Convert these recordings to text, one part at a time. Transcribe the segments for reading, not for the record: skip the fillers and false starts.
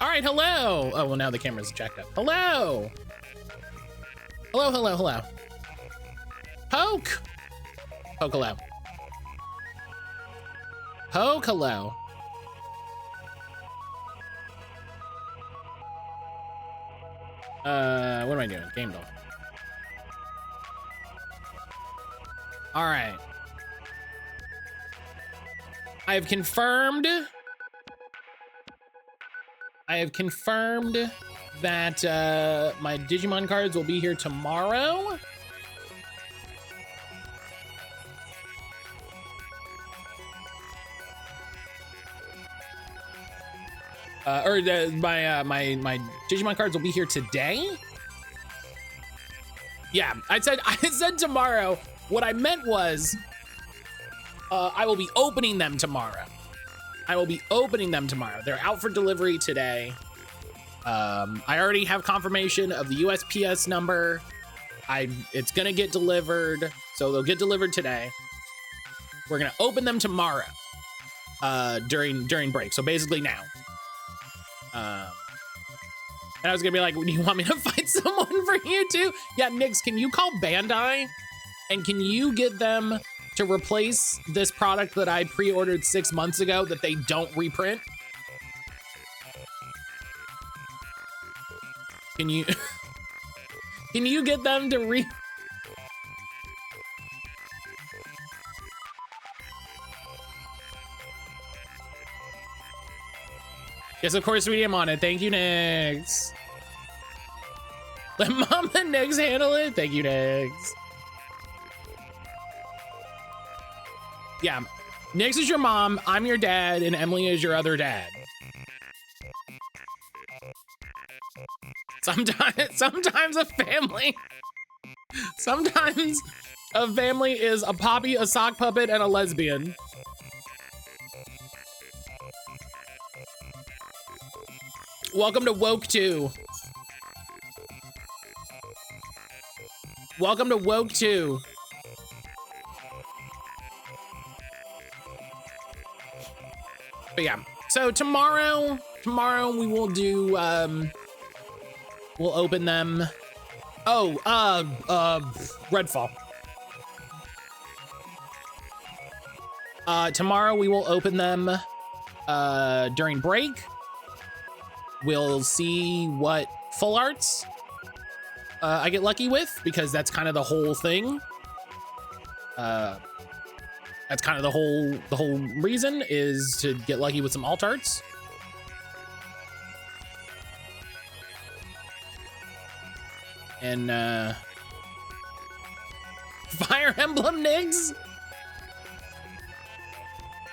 All right, hello. Oh, well, now the camera's jacked up. Hello. Hello, hello, hello. Poke. Poke, hello. Poke, hello. What am I doing? Game doll. All right. I have confirmed that my Digimon cards will be here tomorrow. My Digimon cards will be here today. Yeah, I said tomorrow. What I meant was I will be opening them tomorrow. They're out for delivery today. I already have confirmation of the USPS number. It's gonna get delivered, so they'll get delivered today. We're gonna open them tomorrow during break, so basically now. And I was gonna be like, do you want me to find someone for you too? Yeah, Nix, can you call Bandai and can you get them to replace this product that I pre-ordered 6 months ago that they don't reprint? Can you can you get them to Yes, of course, sweetie, I'm on it. Thank you, Nix. Let Mom and Nix handle it. Thank you, Nix. Yeah, Nix is your mom, I'm your dad, and Emily is your other dad. Sometimes a family is a poppy, a sock puppet, and a lesbian. Welcome to Woke 2. Welcome to Woke 2. But yeah, so tomorrow we will do, we'll open them. Oh, Redfall. Tomorrow we will open them, during break. We'll see what full arts I get lucky with, because that's kind of the whole thing. That's kind of the whole reason, is to get lucky with some alt arts. And Fire Emblem Nix.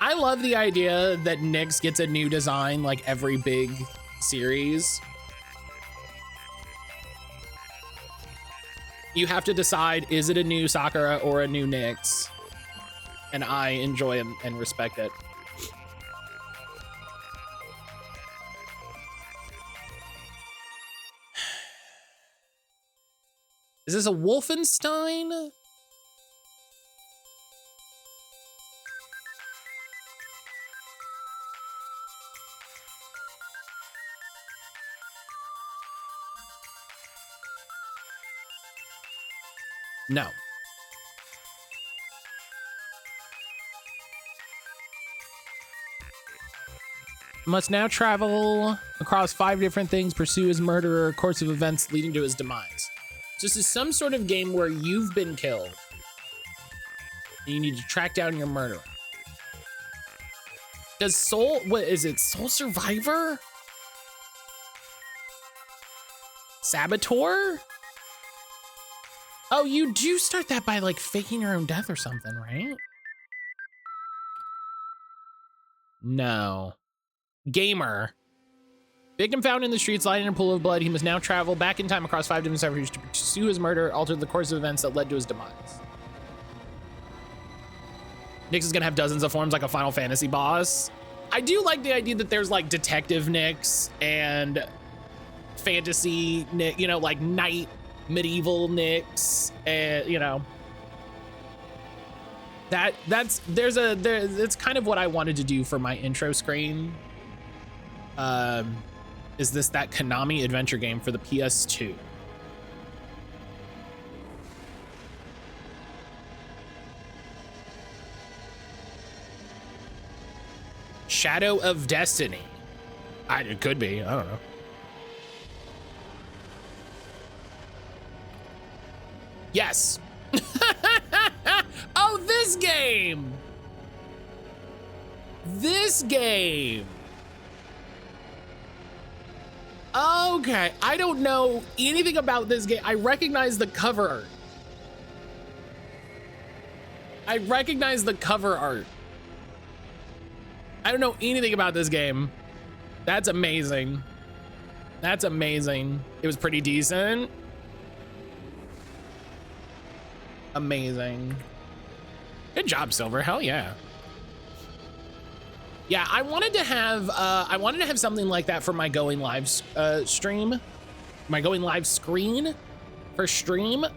I love the idea that Nix gets a new design like every big series. You have to decide, is it a new Sakura or a new Nix? And I enjoy and respect it. Is this a Wolfenstein? No. Must now travel across 5 different things, pursue his murderer, course of events leading to his demise. So this is some sort of game where you've been killed and you need to track down your murderer. Does Soul, what is it? Soul Survivor? Saboteur? Oh, you do start that by like faking your own death or something, right? No. Gamer. Victim found in the streets, lying in a pool of blood. He must now travel back in time across 5 different centuries to pursue his murder, alter the course of events that led to his demise. Nix is gonna have dozens of forms like a Final Fantasy boss. I do like the idea that there's like Detective Nix and Fantasy Nix, you know, like Knight, Medieval Nix, and you know. That's kind of what I wanted to do for my intro screen Is this that Konami adventure game for the PS2? Shadow of Destiny. It could be. I don't know. Yes. Oh, this game. This game. Okay, I don't know anything about this game. I recognize the cover art. I recognize the cover art. I don't know anything about this game. That's amazing. That's amazing. It was pretty decent. Amazing. Good job, Silver. Hell yeah. Yeah, I wanted to have something like that for my going live stream, my going live screen for stream. It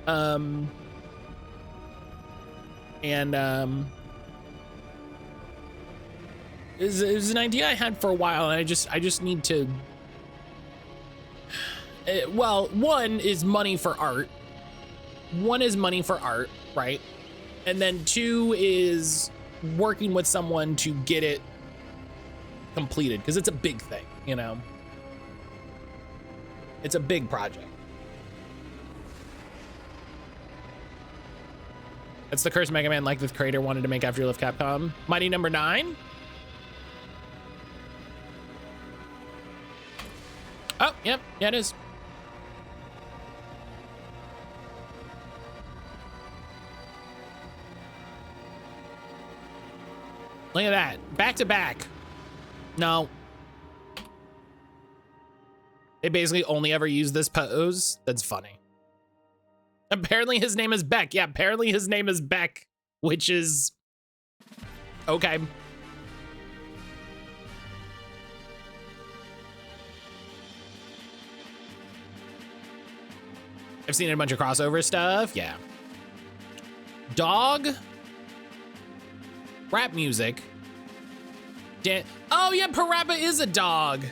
was an idea I had for a while, and I just need to. Well, one is money for art. One is money for art, right? And then two is working with someone to get it completed, because it's a big thing, you know? It's a big project. That's the curse Mega Man like the creator wanted to make after he left Capcom. Mighty Number 9. Oh, yep, yeah, it is. Look at that, back to back. No. They basically only ever use this pose. That's funny. Apparently his name is Beck. Yeah, apparently his name is Beck, which is okay. I've seen a bunch of crossover stuff. Yeah. Dog. Rap music. Oh yeah, Parappa is a dog.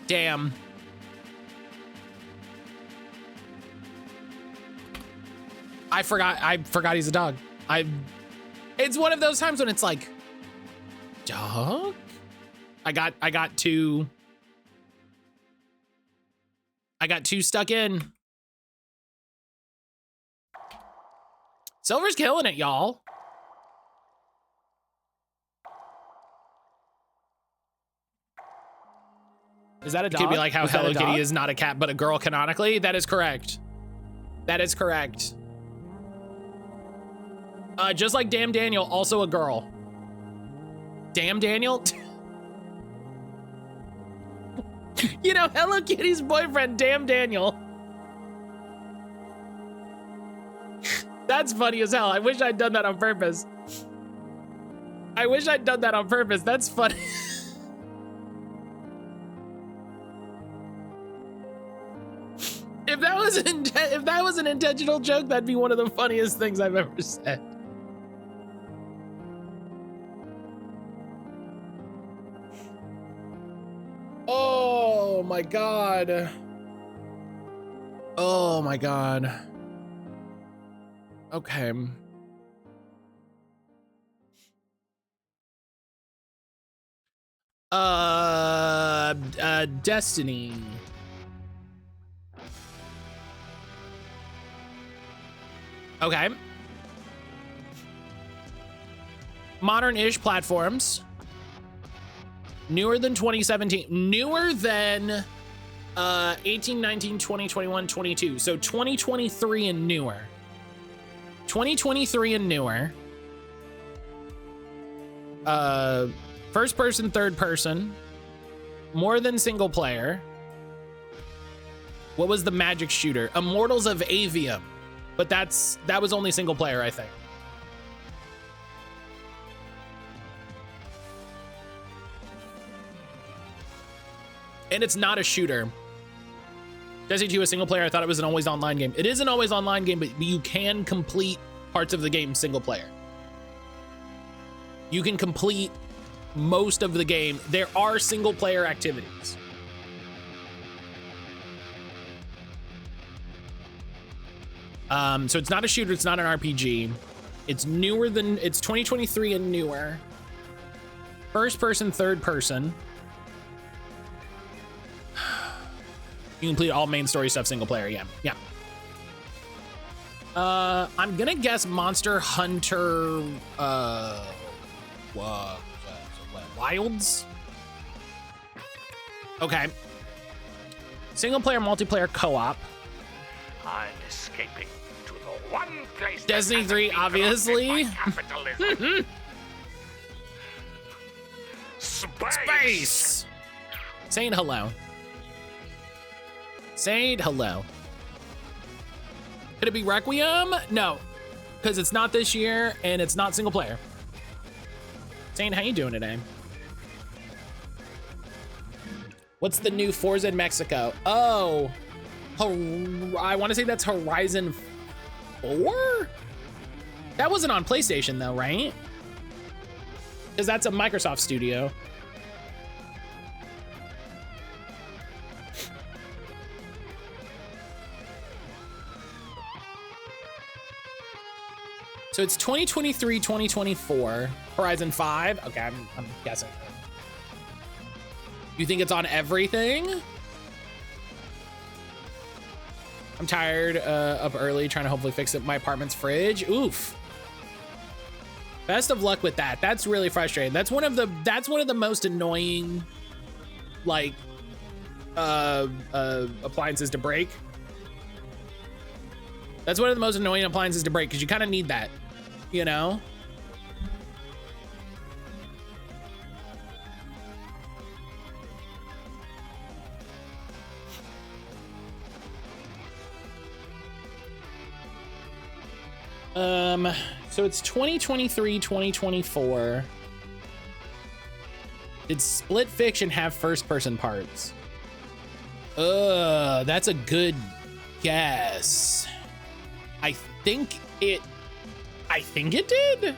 Damn. I forgot he's a dog. It's one of those times when it's like, dog? I got too stuck in. Silver's killing it, y'all. Is that a dog? It could be like how Hello Kitty is not a cat, but a girl canonically. That is correct. That is correct. Just like Damn Daniel, also a girl. Damn Daniel? You know, Hello Kitty's boyfriend, Damn Daniel. That's funny as hell. I wish I'd done that on purpose. I wish I'd done that on purpose. That's funny. If that was an intentional joke, that'd be one of the funniest things I've ever said. Oh my god. Oh my god. Okay. Destiny. Okay. Modern-ish platforms. Newer than 2017. Newer than 18, 19, 20, 21, 22. So 2023 and newer. 2023 and newer. First person, third person. More than single player. What was the magic shooter? Immortals of Avium. But that was only single player, I think. And it's not a shooter. Destiny 2 a single player. I thought it was an always online game. It is an always online game, but you can complete parts of the game single player. You can complete most of the game, there are single player activities. So it's not a shooter, it's not an RPG. It's newer than, it's 2023 and newer. First person, third person. You complete all main story stuff single player, yeah. I'm gonna guess Monster Hunter, Wilds? Okay. Single player, multiplayer, co-op. I'm escaping to the one place. Destiny 3, obviously. Space. Saying hello. Saying hello. Could it be Requiem? No, because it's not this year and it's not single player. Saying, how you doing today? What's the new Forza in Mexico? Oh, I want to say that's Horizon 4? That wasn't on PlayStation though, right? Because that's a Microsoft studio. So it's 2023, 2024, Horizon 5. Okay, I'm guessing. You think it's on everything? I'm tired, up early, trying to hopefully fix it. My apartment's fridge. Oof. Best of luck with that. That's really frustrating. That's one of the most annoying, like, appliances to break. That's one of the most annoying appliances to break because you kind of need that, you know? So it's 2023, 2024. Did Split Fiction have first person parts? That's a good guess. I think it did.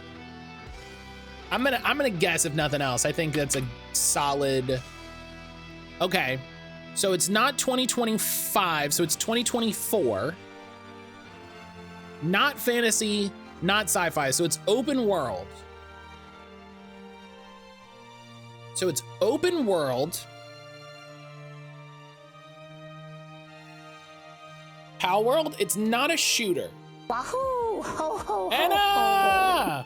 I'm gonna guess if nothing else. I think that's a solid. Okay, so it's not 2025, so it's 2024. Not fantasy, not sci-fi, so it's open world. So it's open world. Power World, it's not a shooter. Wahoo! Ho, ho, Anna!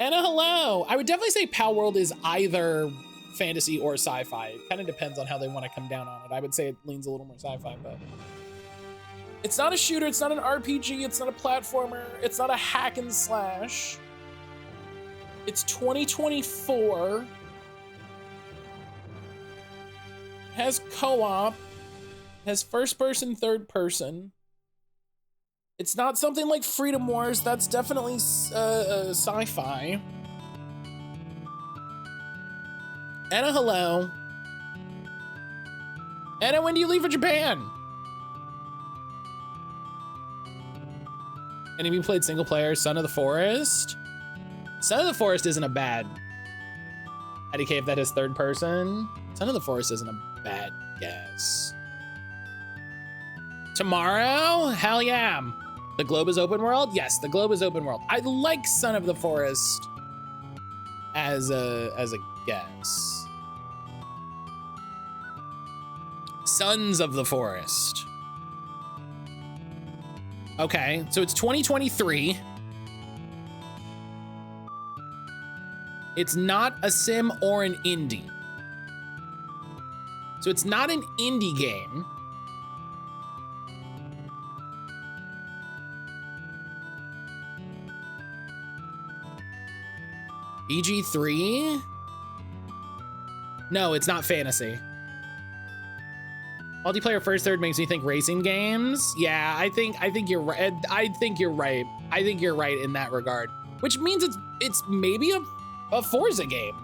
Anna, hello. I would definitely say Power World is either fantasy or sci-fi. It kind of depends on how they want to come down on it. I would say it leans a little more sci-fi, but it's not a shooter, it's not an RPG, it's not a platformer, it's not a hack and slash. It's 2024. Has co-op. Has first person, third person. It's not something like Freedom Wars. That's definitely sci-fi. Anna, hello. Anna, when do you leave for Japan? Any of you played single player Son of the Forest? Son of the Forest isn't a bad. IDK if that is third person. Son of the Forest isn't a bad guess. Tomorrow? Hell yeah. The globe is open world? Yes, the globe is open world. I like Son of the Forest as a guess. Sons of the Forest. Okay, so it's 2023. It's not a sim or an indie. So it's not an indie game. BG3? No, it's not fantasy. Multiplayer first third makes me think racing games. Yeah, I think you're right. I think you're right. I think you're right in that regard. Which means it's maybe a Forza game.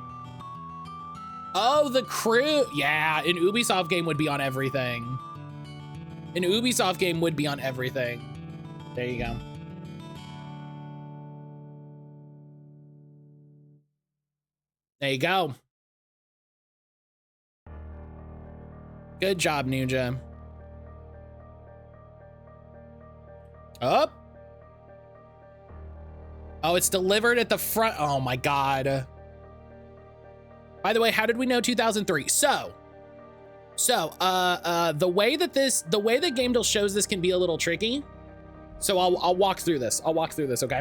Oh, the crew. Yeah, an Ubisoft game would be on everything. An Ubisoft game would be on everything. There you go. There you go. Good job, Nuja. Up. Oh, it's delivered at the front. Oh my God. By the way, how did we know 2003? So the way that Gamedale shows this can be a little tricky. So I'll walk through this. Okay?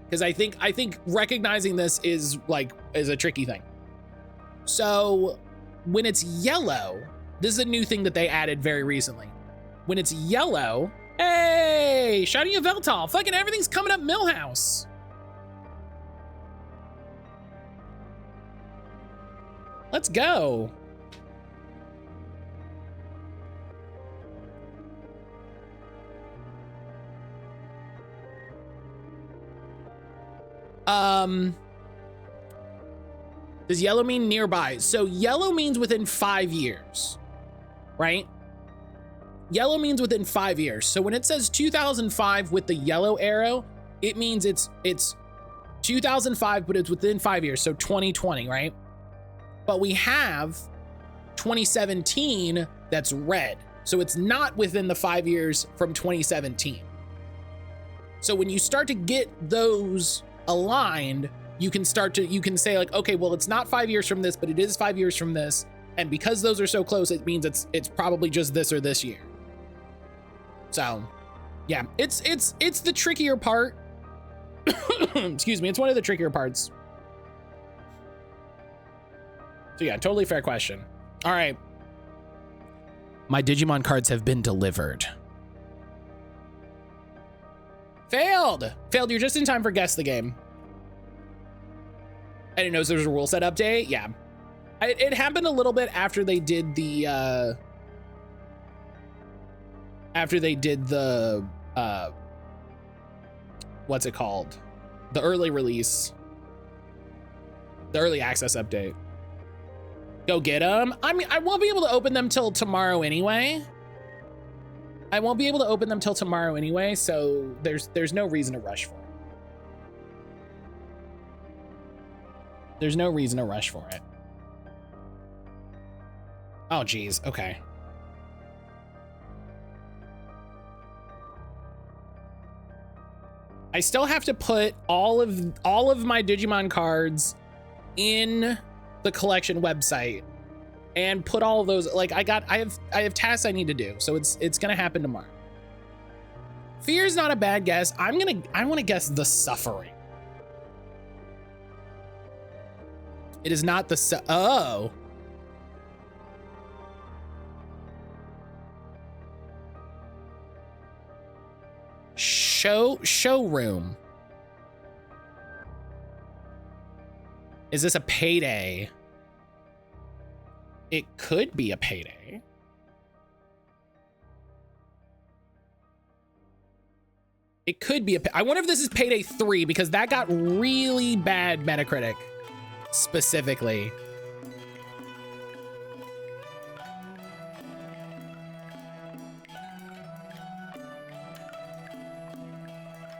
Because I think recognizing this is a tricky thing. So when it's yellow, this is a new thing that they added very recently. When it's yellow, hey, Shiny of Veltal, fucking everything's coming up Millhouse. Let's go. Does yellow mean nearby? So yellow means within 5 years, right? Yellow means within 5 years. So when it says 2005 with the yellow arrow, it means it's 2005, but it's within 5 years. So 2020, right? But we have 2017 that's red. So it's not within the 5 years from 2017. So when you start to get those aligned, you can say like, okay, well, it's not 5 years from this, but it is 5 years from this. And because those are so close, it means it's probably just this or this year. So yeah, it's the trickier part. Excuse me. It's one of the trickier parts. So yeah, totally fair question. All right. My Digimon cards have been delivered. Failed. You're just in time for Guess the Game. I didn't know there was a rule set update. Yeah. It happened a little bit after they did the, what's it called? The early release. The early access update. Go get them. I mean, I won't be able to open them till tomorrow anyway. So there's no reason to rush for it. There's no reason to rush for it. Oh, geez. Okay. I still have to put all of my Digimon cards in the collection website and put all of those, like I have tasks I need to do. So it's gonna happen tomorrow. Fear is not a bad guess. I want to guess the suffering. It is not the oh. Showroom. Is this a payday? It could be a payday. It could be I wonder if this is Payday 3 because that got really bad Metacritic specifically.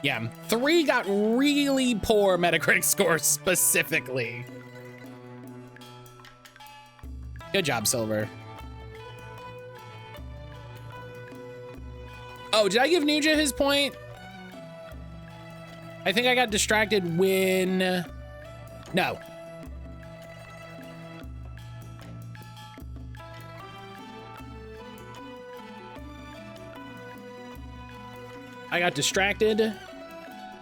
Yeah, 3 got really poor Metacritic scores specifically. Good job, Silver. Oh, did I give Nuja his point? I think I got distracted when... No. I got distracted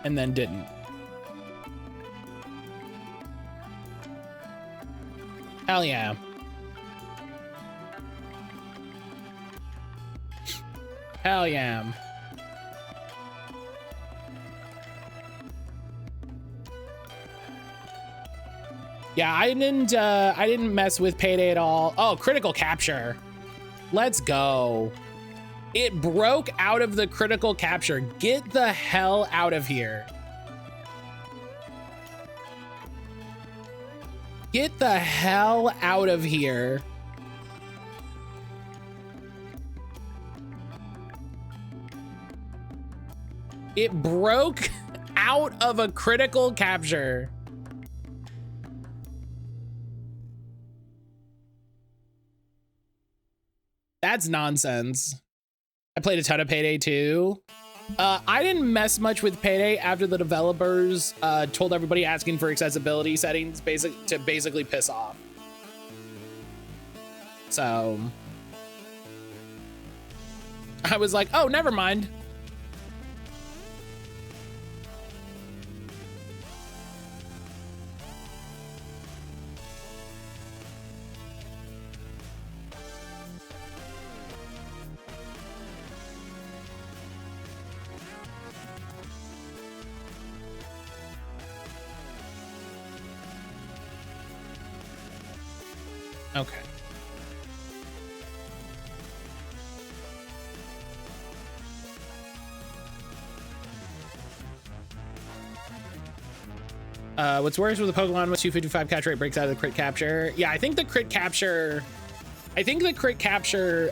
and then didn't. Hell yeah. Hell yeah. Yeah, I didn't mess with Payday at all. Oh, critical capture. Let's go. It broke out of the critical capture. Get the hell out of here. Get the hell out of here. It broke out of a critical capture. That's nonsense. I played a ton of Payday 2. I didn't mess much with Payday after the developers told everybody asking for accessibility settings to basically piss off. So I was like, oh, never mind. Okay. What's worse with the Pokemon with 255 catch rate breaks out of the crit capture. Yeah, I think the crit capture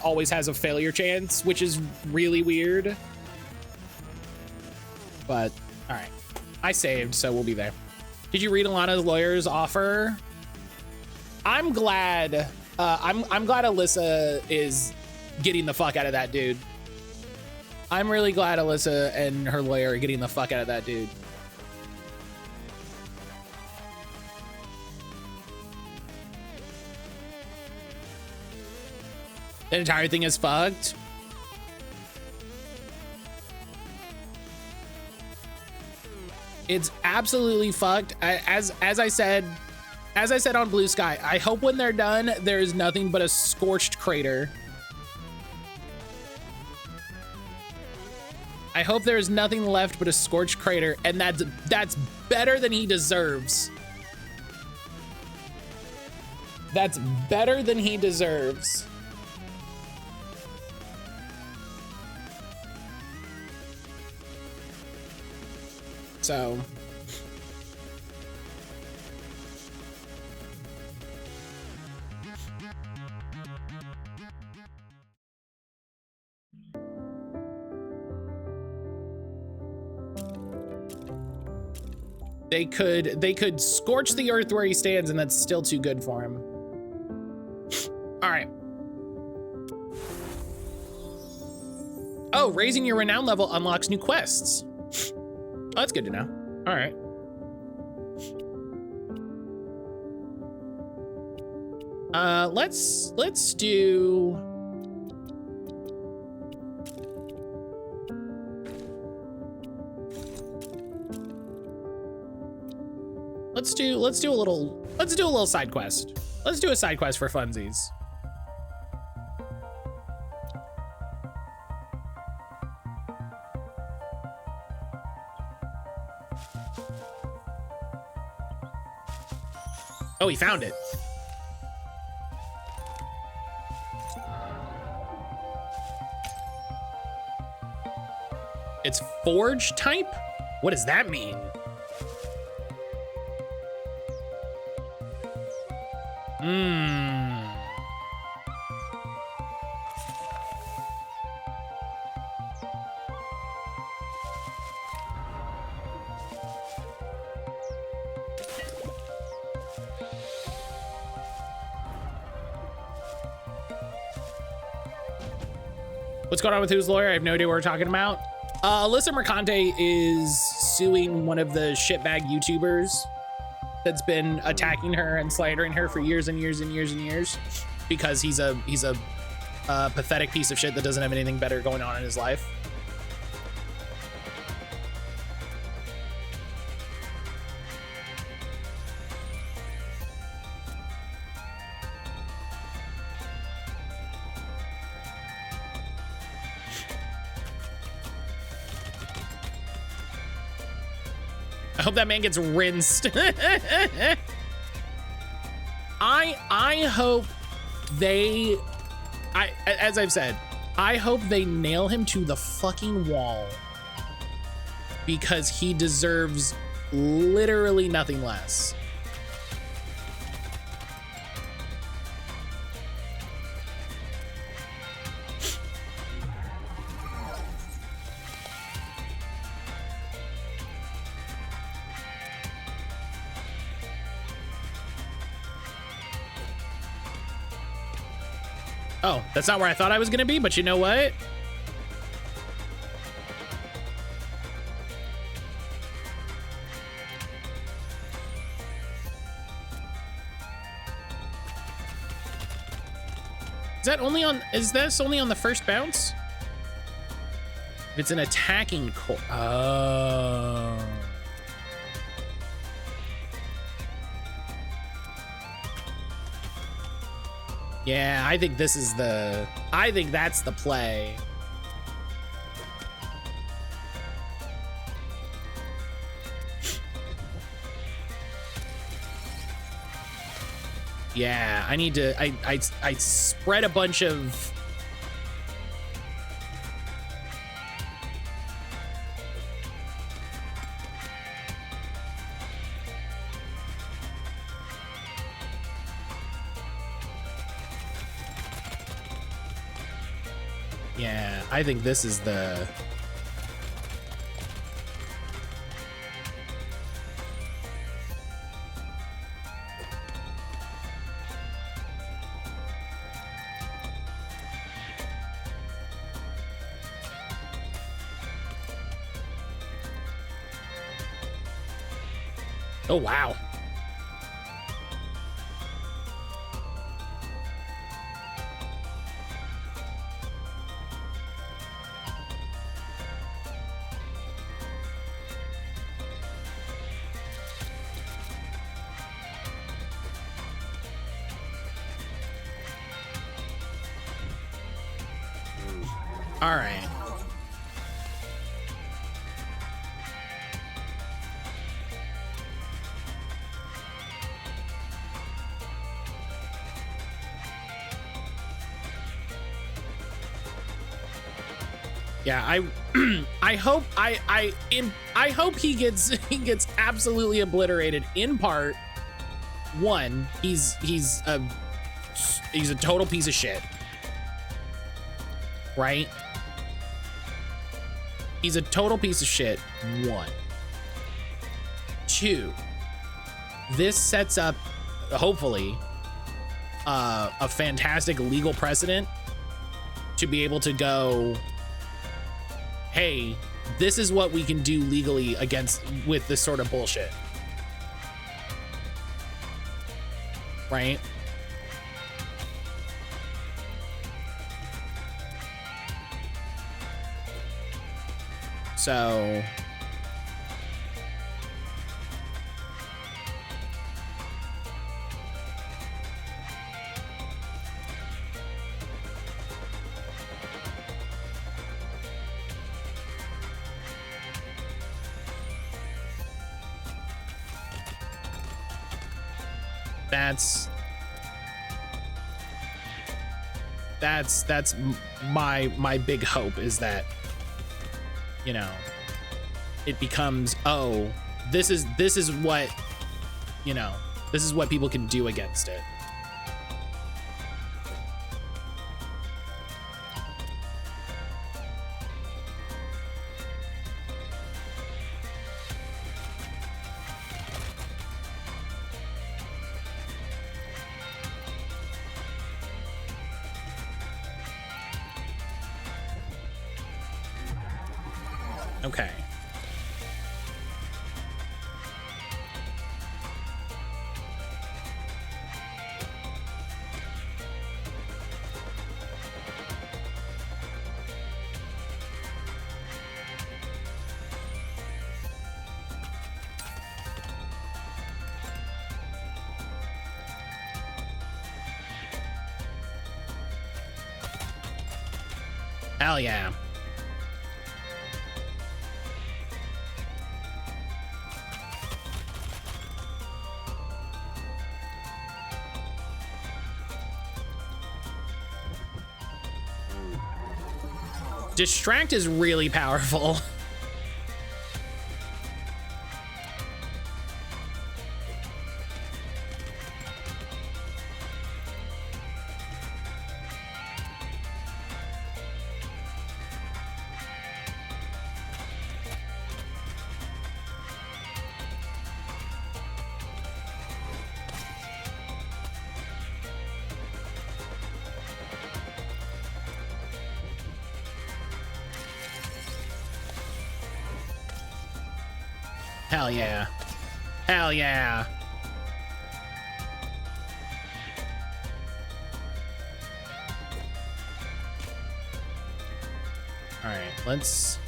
always has a failure chance, which is really weird. But all right, I saved, so we'll be there. Did you read Alana's lawyer's offer? I'm glad. I'm glad Alyssa is getting the fuck out of that dude. I'm really glad Alyssa and her lawyer are getting the fuck out of that dude. The entire thing is fucked. It's absolutely fucked. As I said on Blue Sky, I hope when they're done, there's nothing but a scorched crater. I hope there's nothing left but a scorched crater, and that's better than he deserves. That's better than he deserves. So they could scorch the earth where he stands, and that's still too good for him. All right. Oh, raising your renown level unlocks new quests. Oh, that's good to know. All right. Let's do. Let's do a little side quest. Let's do a side quest for funsies. Oh, he found it. It's forge type? What does that mean? What's going on with whose lawyer? I have no idea what we're talking about. Alyssa Mercante is suing one of the shitbag YouTubers that's been attacking her and slandering her for years and years and years and years because he's a pathetic piece of shit that doesn't have anything better going on in his life. I hope that man gets rinsed. I hope they, as I've said, I hope they nail him to the fucking wall because he deserves literally nothing less. Oh, that's not where I thought I was gonna be, but you know what? Is this only on the first bounce? If it's an attacking core. Oh. Yeah, I think that's the play. Yeah, I need to, I spread a bunch of, yeah, I think this is the, oh, wow. All right. Yeah, I hope I hope he gets absolutely obliterated. In part, one, he's a total piece of shit, right? He's a total piece of shit. One. Two, this sets up, hopefully, a fantastic legal precedent to be able to go, hey, this is what we can do legally with this sort of bullshit. Right? So that's my big hope, is that, you know, it becomes, oh, this is what, you know, this is what people can do against it. Okay. Hell yeah. Distract is really powerful. Hell yeah. Hell yeah. All right, let's...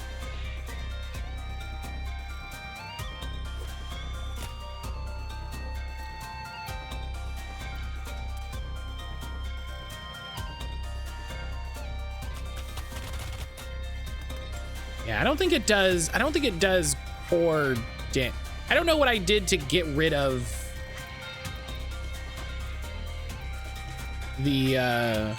Yeah, I don't think it does core damage. I don't know what I did to get rid of the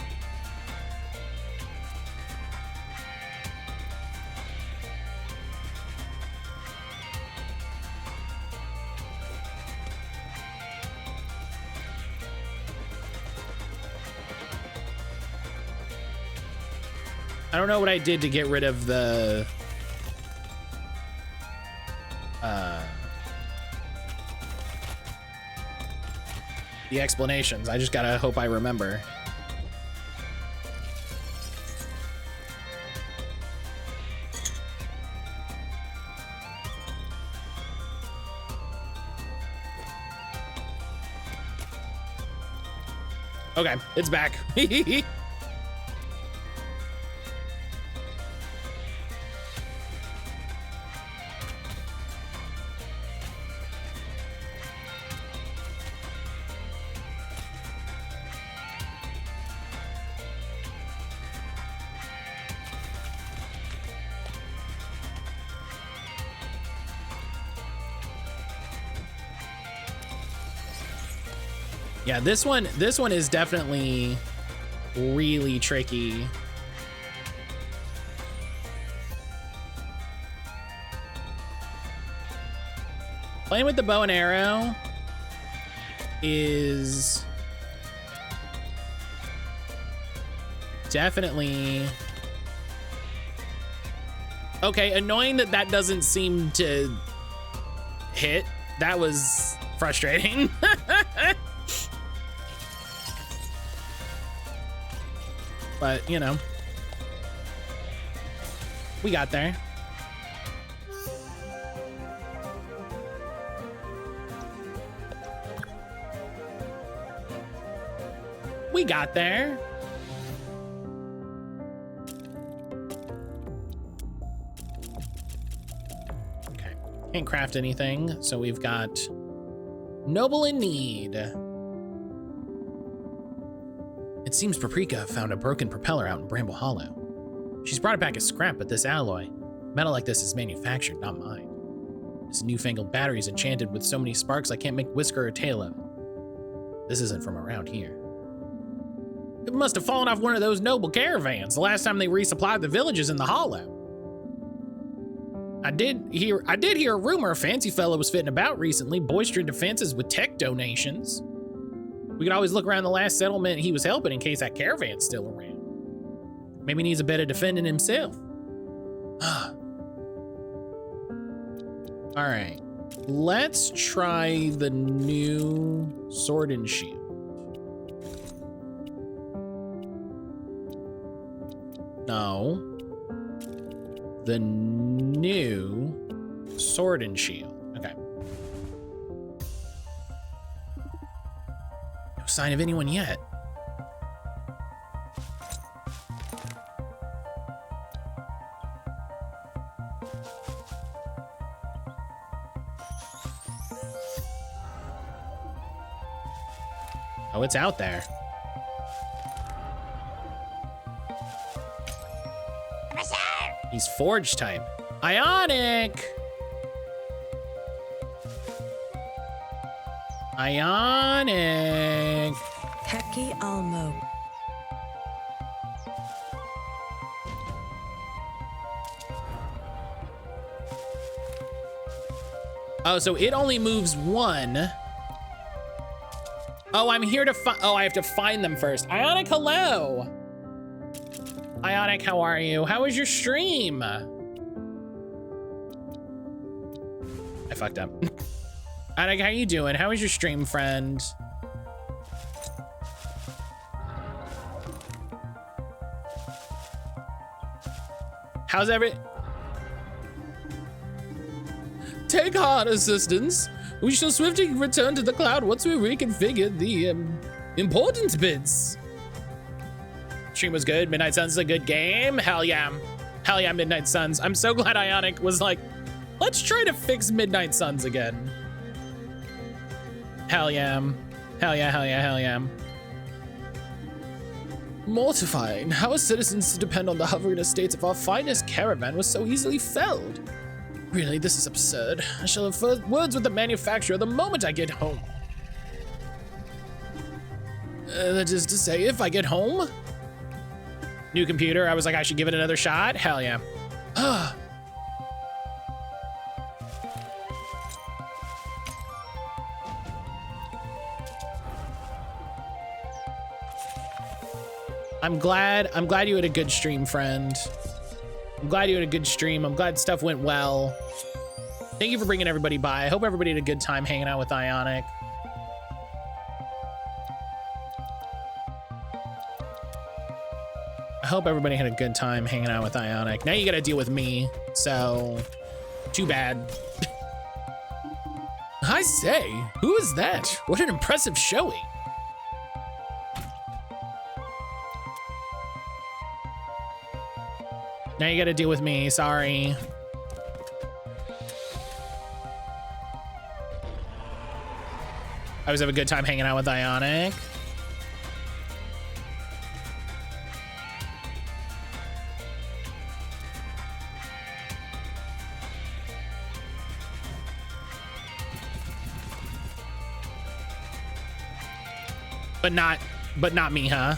I don't know what I did to get rid of the explanations. I just gotta hope I remember. Okay, it's back. Yeah, this one is definitely really tricky. Playing with the bow and arrow is definitely okay. Annoying that doesn't seem to hit. That was frustrating. But, you know, we got there. We got there. Okay, can't craft anything, so we've got Noble in Need. It seems Paprika found a broken propeller out in Bramble Hollow. She's brought it back as scrap, but this alloy, metal like this is manufactured, not mined. This newfangled battery is enchanted with so many sparks I can't make whisker or tail of it. This isn't from around here. It must have fallen off one of those noble caravans the last time they resupplied the villages in the Hollow. I did hear a rumor a fancy fellow was fitting about recently, bolstering defenses with tech donations. We could always look around the last settlement he was helping in case that caravan's still around. Maybe he needs a bit of defending himself. All right, let's try the new sword and shield. No, the new sword and shield. Okay. No sign of anyone yet. Oh, it's out there. He's forge type. Ionic! Ionic! Heki Almo. Oh, so it only moves one. Oh, I'm here to find, oh, I have to find them first. Ionic, hello! Ionic, how are you? How was your stream? I fucked up. Ionic, how you doing? How was your stream, friend? How's Take heart, assistants. We shall swiftly return to the cloud once we reconfigure the important bits. Stream was good. Midnight Suns is a good game. Hell yeah. Hell yeah, Midnight Suns. I'm so glad Ionic was like, let's try to fix Midnight Suns again. Hell yeah. Hell yeah, hell yeah, hell yeah. Mortifying. How are citizens to depend on the hovering estates if our finest caravan was so easily felled? Really, this is absurd. I shall have words with the manufacturer the moment I get home. That is to say, if I get home? New computer, I was like, I should give it another shot? Hell yeah. I'm glad you had a good stream, friend. I'm glad you had a good stream. I'm glad stuff went well. Thank you for bringing everybody by. I hope everybody had a good time hanging out with Ionic. I hope everybody had a good time hanging out with Ionic. Now you gotta deal with me, so too bad. I say, who is that? What an impressive showing. Now you gotta deal with me, sorry. I always have a good time hanging out with Ionic. But not me, huh?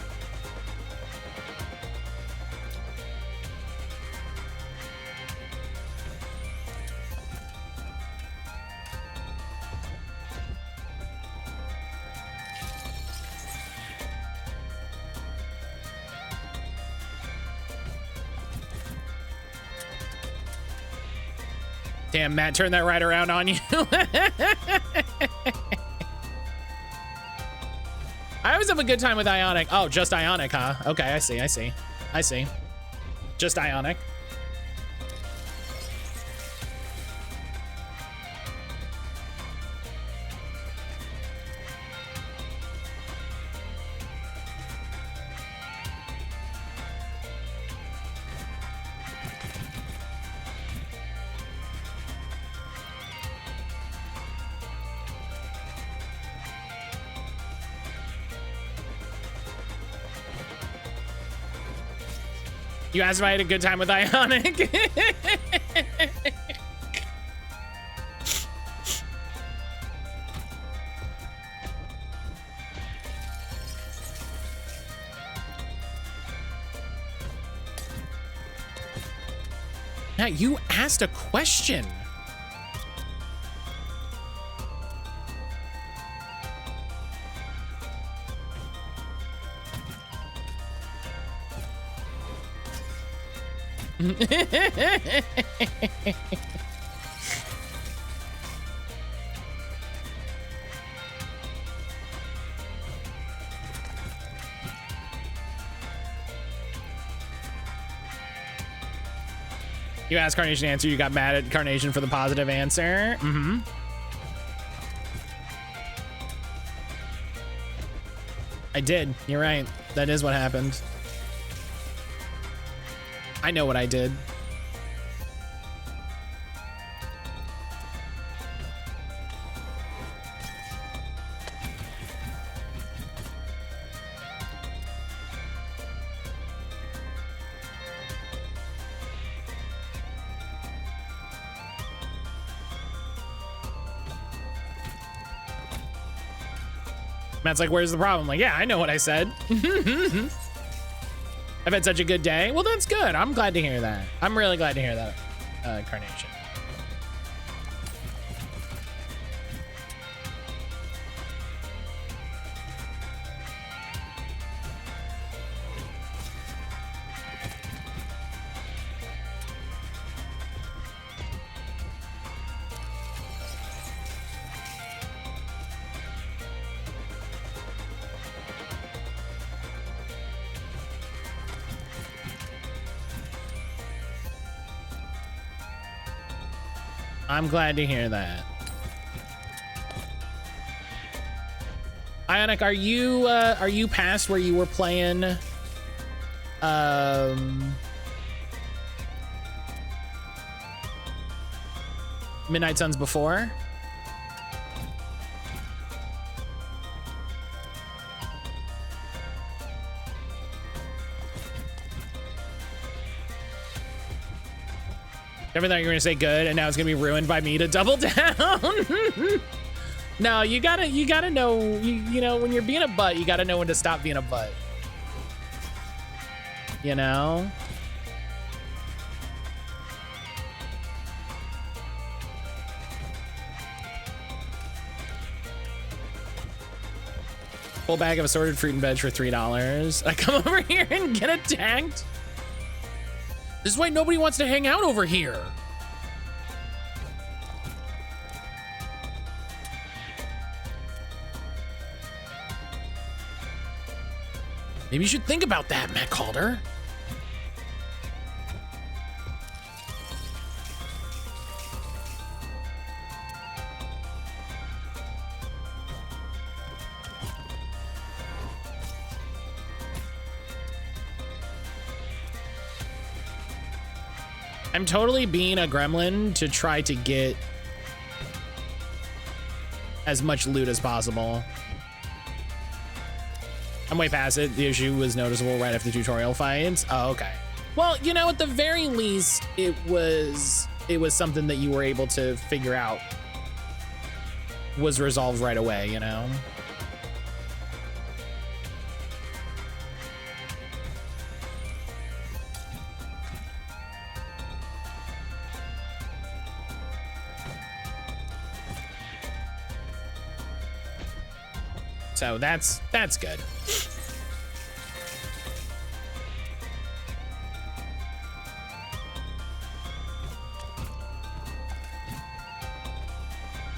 Damn, Matt, turn that right around on you. I always have a good time with Ionic. Oh, just Ionic, huh? Okay, I see. Just Ionic. You asked if I had a good time with Ionic. Now, you asked a question. You asked Carnation to answer, you got mad at Carnation for the positive answer. Mm-hmm. I did. You're right. That is what happened. I know what I did. Matt's like, where's the problem? Like, yeah, I know what I said. I've had such a good day. Well, that's good. I'm glad to hear that. I'm really glad to hear that, Carnation. I'm glad to hear that. Ionic, are you past where you were playing Midnight Suns before? Never thought you were gonna say good, and now it's gonna be ruined by me to double down. No, you gotta know, you know, when you're being a butt, you gotta know when to stop being a butt. You know? Full bag of assorted fruit and veg for $3. I come over here and get attacked. This is why nobody wants to hang out over here. Maybe you should think about that, mattcaulder. I'm totally being a gremlin to try to get as much loot as possible. I'm way past it. The issue was noticeable right after the tutorial fights. Oh, okay. Well, you know, at the very least, it was something that you were able to figure out was resolved right away, you know? So that's good.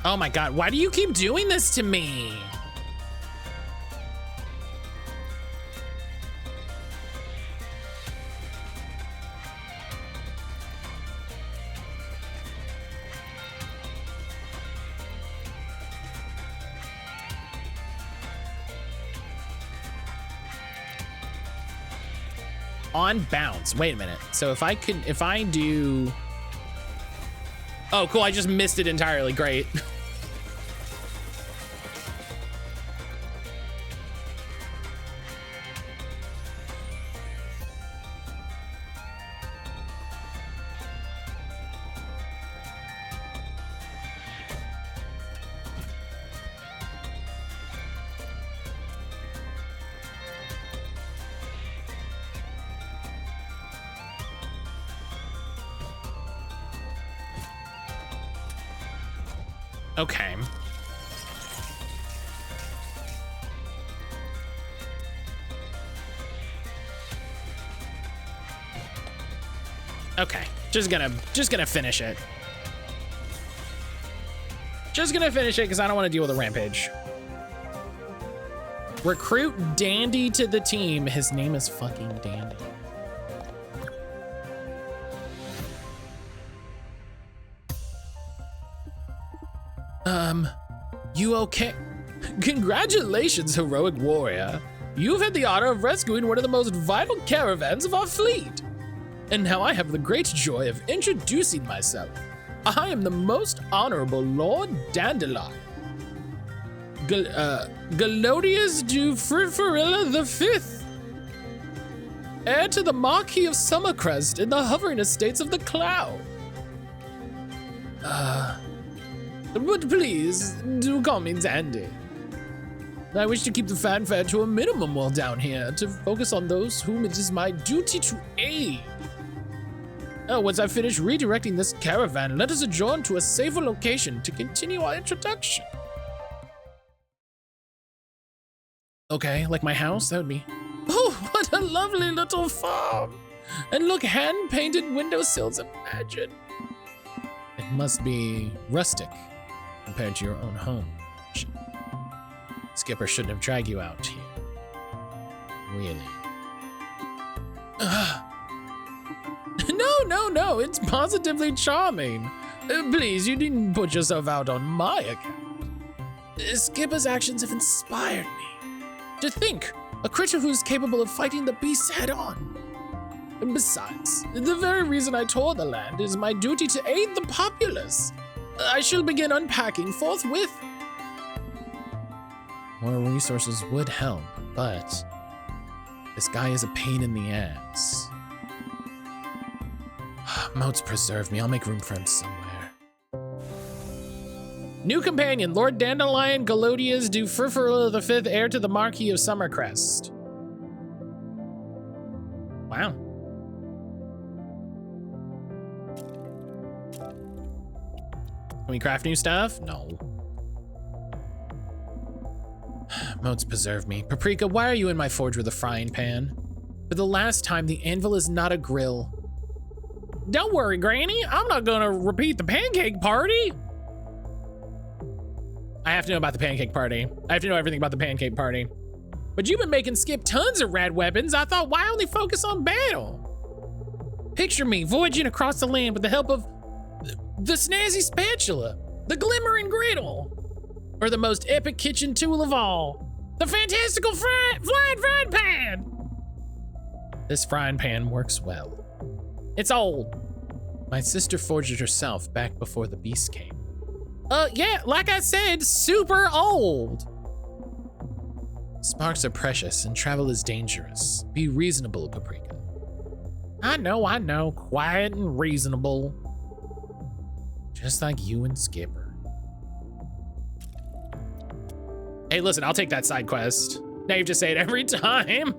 Oh my God, why do you keep doing this to me? On bounce. Wait a minute. So if I do. Oh, cool. I just missed it entirely. Great. Okay. Okay. Just gonna finish it. Just gonna finish it because I don't want to deal with a rampage. Recruit Dandy to the team. His name is fucking Dandy. You okay? Congratulations, heroic warrior. You've had the honor of rescuing one of the most vital caravans of our fleet. And now I have the great joy of introducing myself. I am the most honorable Lord Dandelion. Galodius du Friferilla V, heir to the Marquis of Summercrest in the hovering estates of the Cloud. But please, do call me Dandy. I wish to keep the fanfare to a minimum while down here, to focus on those whom it is my duty to aid. Once I finish redirecting this caravan, let us adjourn to a safer location to continue our introduction. Okay, like my house? That would be... Oh, what a lovely little farm! And look, hand-painted windowsills, imagine. It must be rustic compared to your own home. Skipper shouldn't have dragged you out here. Really. No, it's positively charming. Please, you needn't put yourself out on my account. Skipper's actions have inspired me. To think, a creature who's capable of fighting the beasts head-on. And besides, the very reason I tour the land is my duty to aid the populace. I shall begin unpacking forthwith. More resources would help, but this guy is a pain in the ass. Moats preserve me. I'll make room for him somewhere. New companion, Lord Dandelion Galodius du Furfurla V, heir to the Marquis of Summercrest. Wow. Can we craft new stuff? No. Moats preserve me. Paprika, why are you in my forge with a frying pan? For the last time, the anvil is not a grill. Don't worry, Granny. I'm not gonna repeat the pancake party. I have to know about the pancake party. I have to know everything about the pancake party. But you've been making Skip tons of rad weapons. I thought, why only focus on battle? Picture me voyaging across the land with the help of the snazzy spatula, the glimmering griddle, or the most epic kitchen tool of all, the fantastical flying frying pan. This frying pan works well. It's old. My sister forged it herself back before the beast came. Yeah, like I said, super old. Sparks are precious and travel is dangerous. Be reasonable, Paprika. I know, quiet and reasonable. Just like you and Skipper. Hey, listen, I'll take that side quest. Now you've just say it every time.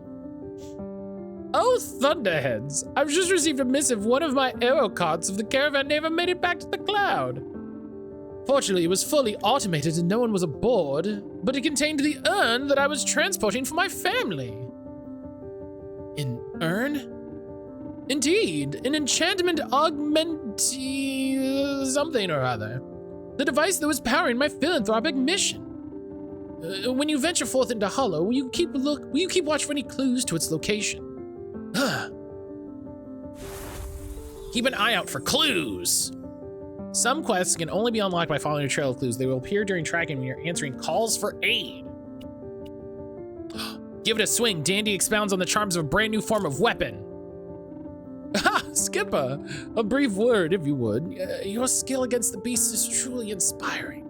Oh, thunderheads. I've just received a missive. One of my arrow carts of the caravan never made it back to the cloud. Fortunately, it was fully automated and no one was aboard, but it contained the urn that I was transporting for my family. An urn? Indeed, an enchantment augmentee something or other. The device that was powering my philanthropic mission. When you venture forth into Hollow, will you keep watch for any clues to its location? Keep an eye out for clues. Some quests can only be unlocked by following a trail of clues. They will appear during tracking when you're answering calls for aid. Give it a swing. Dandy expounds on the charms of a brand new form of weapon. Ha! Skipper, a brief word, if you would. Your skill against the beast is truly inspiring.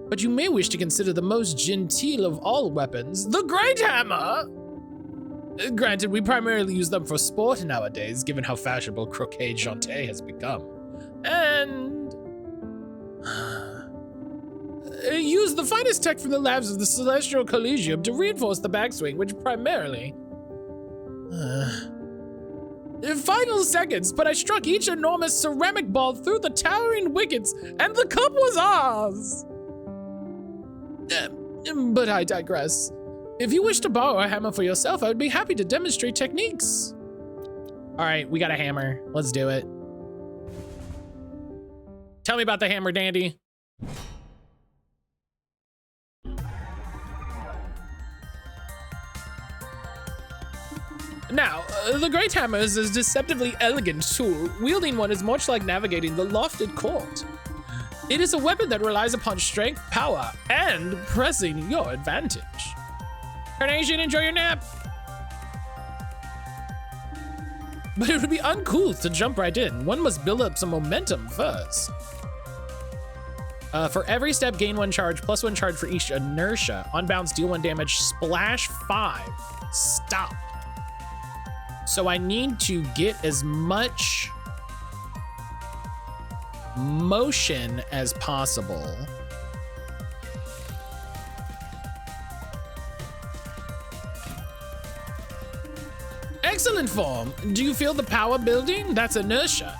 But you may wish to consider the most genteel of all weapons, the Great Hammer! Granted, we primarily use them for sport nowadays, given how fashionable croquet jante has become. And use the finest tech from the labs of the Celestial Collegium to reinforce the backswing, which primarily... Final seconds, but I struck each enormous ceramic ball through the towering wickets, and the cup was ours! But I digress. If you wish to borrow a hammer for yourself, I would be happy to demonstrate techniques. All right, we got a hammer. Let's do it. Tell me about the hammer, Dandy. Now, the Great Hammer is a deceptively elegant tool. Wielding one is much like navigating the lofted court. It is a weapon that relies upon strength, power, and pressing your advantage. Carnation, enjoy your nap. But it would be uncool to jump right in. One must build up some momentum first. For every step, gain 1 charge, plus 1 charge for each inertia. On bounce, deal 1 damage, splash 5. Stop. So I need to get as much motion as possible. Excellent form. Do you feel the power building? That's inertia.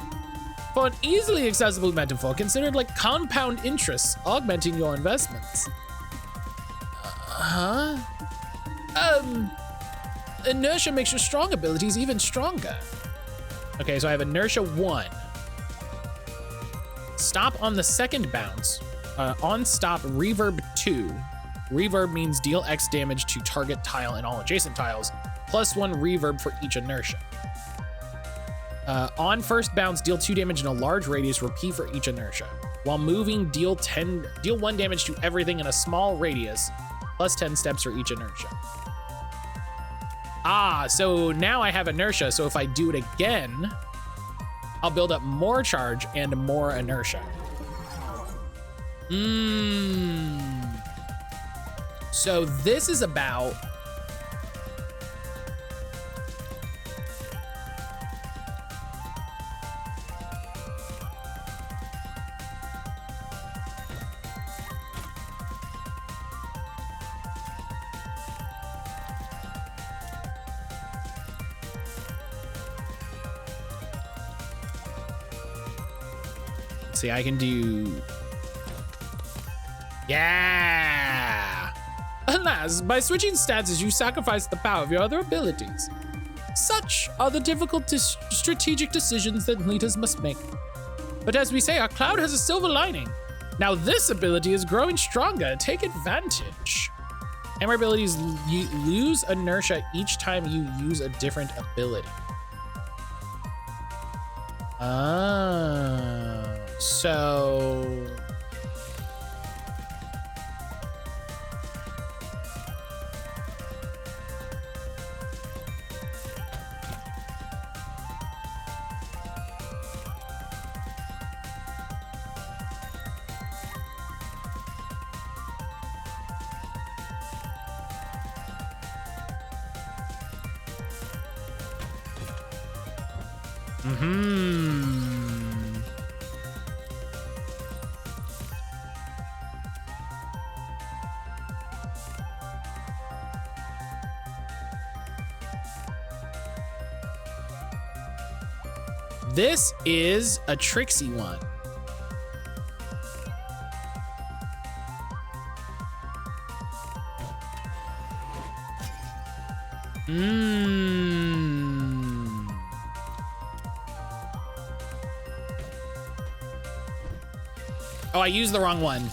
For an easily accessible metaphor, consider it like compound interest, augmenting your investments. Inertia makes your strong abilities even stronger. Okay, so I have inertia 1. Stop on the second bounce. On stop, reverb 2. Reverb means deal X damage to target tile and all adjacent tiles, plus 1 reverb for each inertia. On first bounce, deal 2 damage in a large radius, repeat for each inertia. While moving, deal 1 damage to everything in a small radius, plus 10 steps for each inertia. Ah, so now I have inertia, so if I do it again, I'll build up more charge and more inertia. So this is about... See, I can do... Yeah! Alas, by switching stances, you sacrifice the power of your other abilities. Such are the difficult strategic decisions that leaders must make. But as we say, our cloud has a silver lining. Now this ability is growing stronger. Take advantage. Hammer abilities lose inertia each time you use a different ability. So... This is a tricksy one. Oh, I used the wrong one.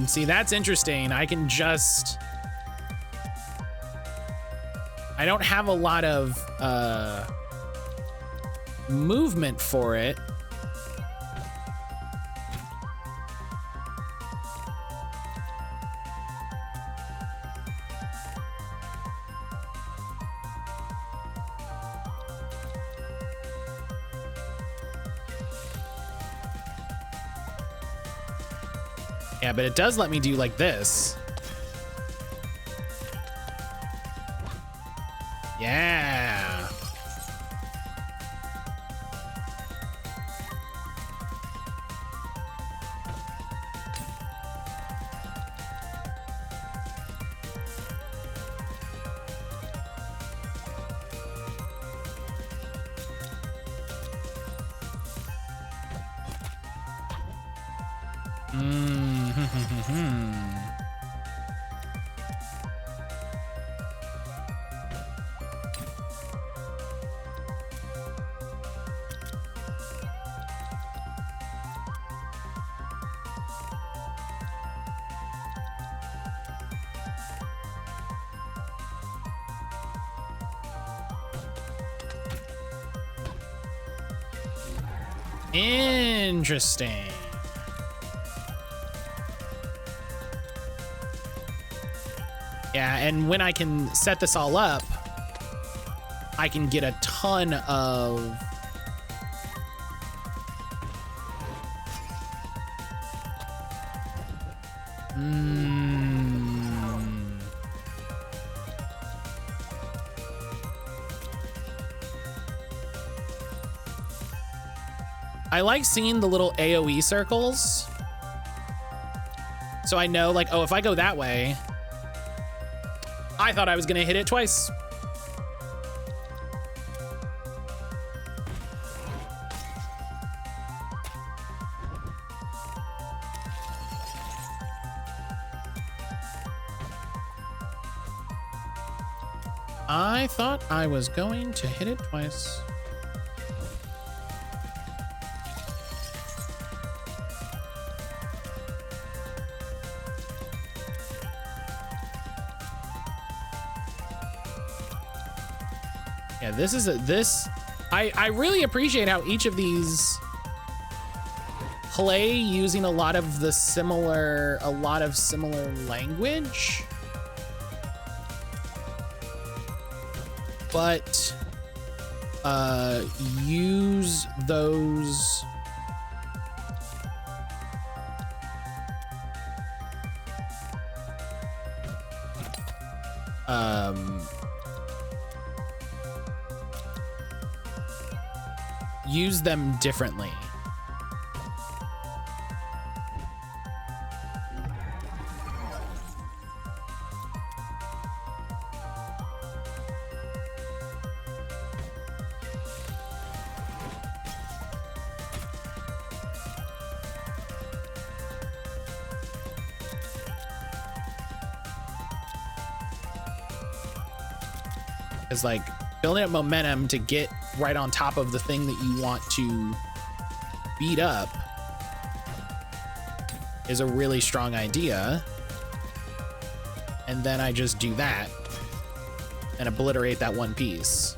See, that's interesting. I can just... I don't have a lot of movement for it. Yeah, but it does let me do like this. Yeah. Interesting. Yeah, and when I can set this all up, I can get a ton of... I like seeing the little AoE circles. So I know, like, oh, if I go that way, I thought I was gonna hit it twice. I thought I was going to hit it twice. Yeah, I really appreciate how each of these play using a lot of similar language, but use those use them differently. It's like building up momentum to get right on top of the thing that you want to beat up is a really strong idea. And then I just do that and obliterate that one piece.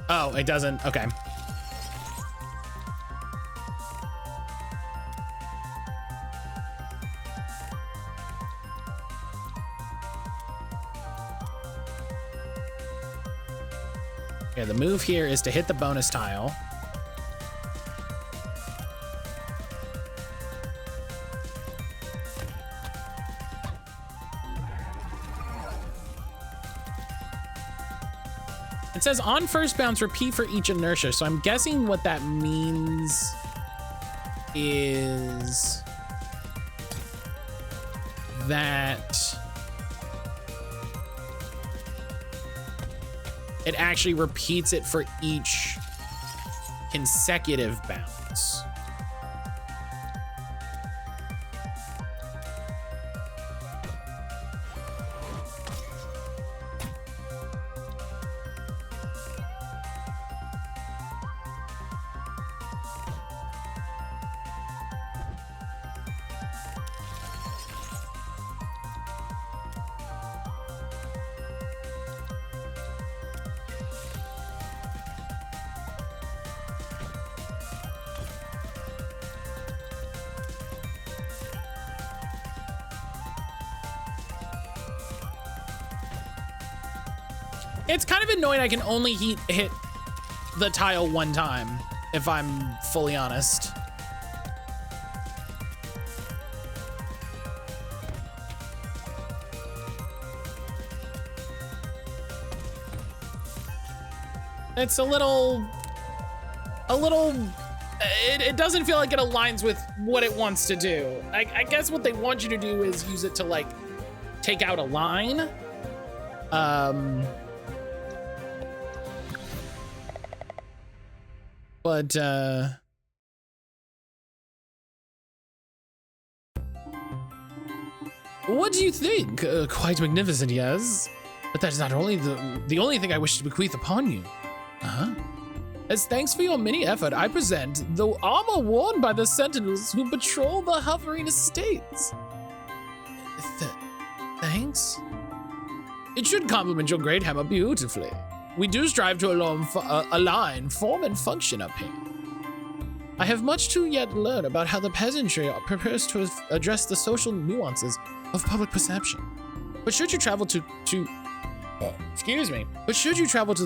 Oh, it doesn't. Okay. Okay, the move here is to hit the bonus tile. It says on first bounce, repeat for each inertia. So I'm guessing what that means is that it actually repeats it for each consecutive bounce. It's kind of annoying I can only hit the tile one time, if I'm fully honest. It's it doesn't feel like it aligns with what it wants to do. I guess what they want you to do is use it to like take out a line. But what do you think? Quite magnificent, yes. But that is not only the only thing I wish to bequeath upon you. As thanks for your many effort, I present the armor worn by the sentinels who patrol the hovering estates. Thanks? It should complement your great hammer beautifully. We do strive to align form and function up here. I have much to yet learn about how the peasantry prepares to address the social nuances of public perception. But should you travel to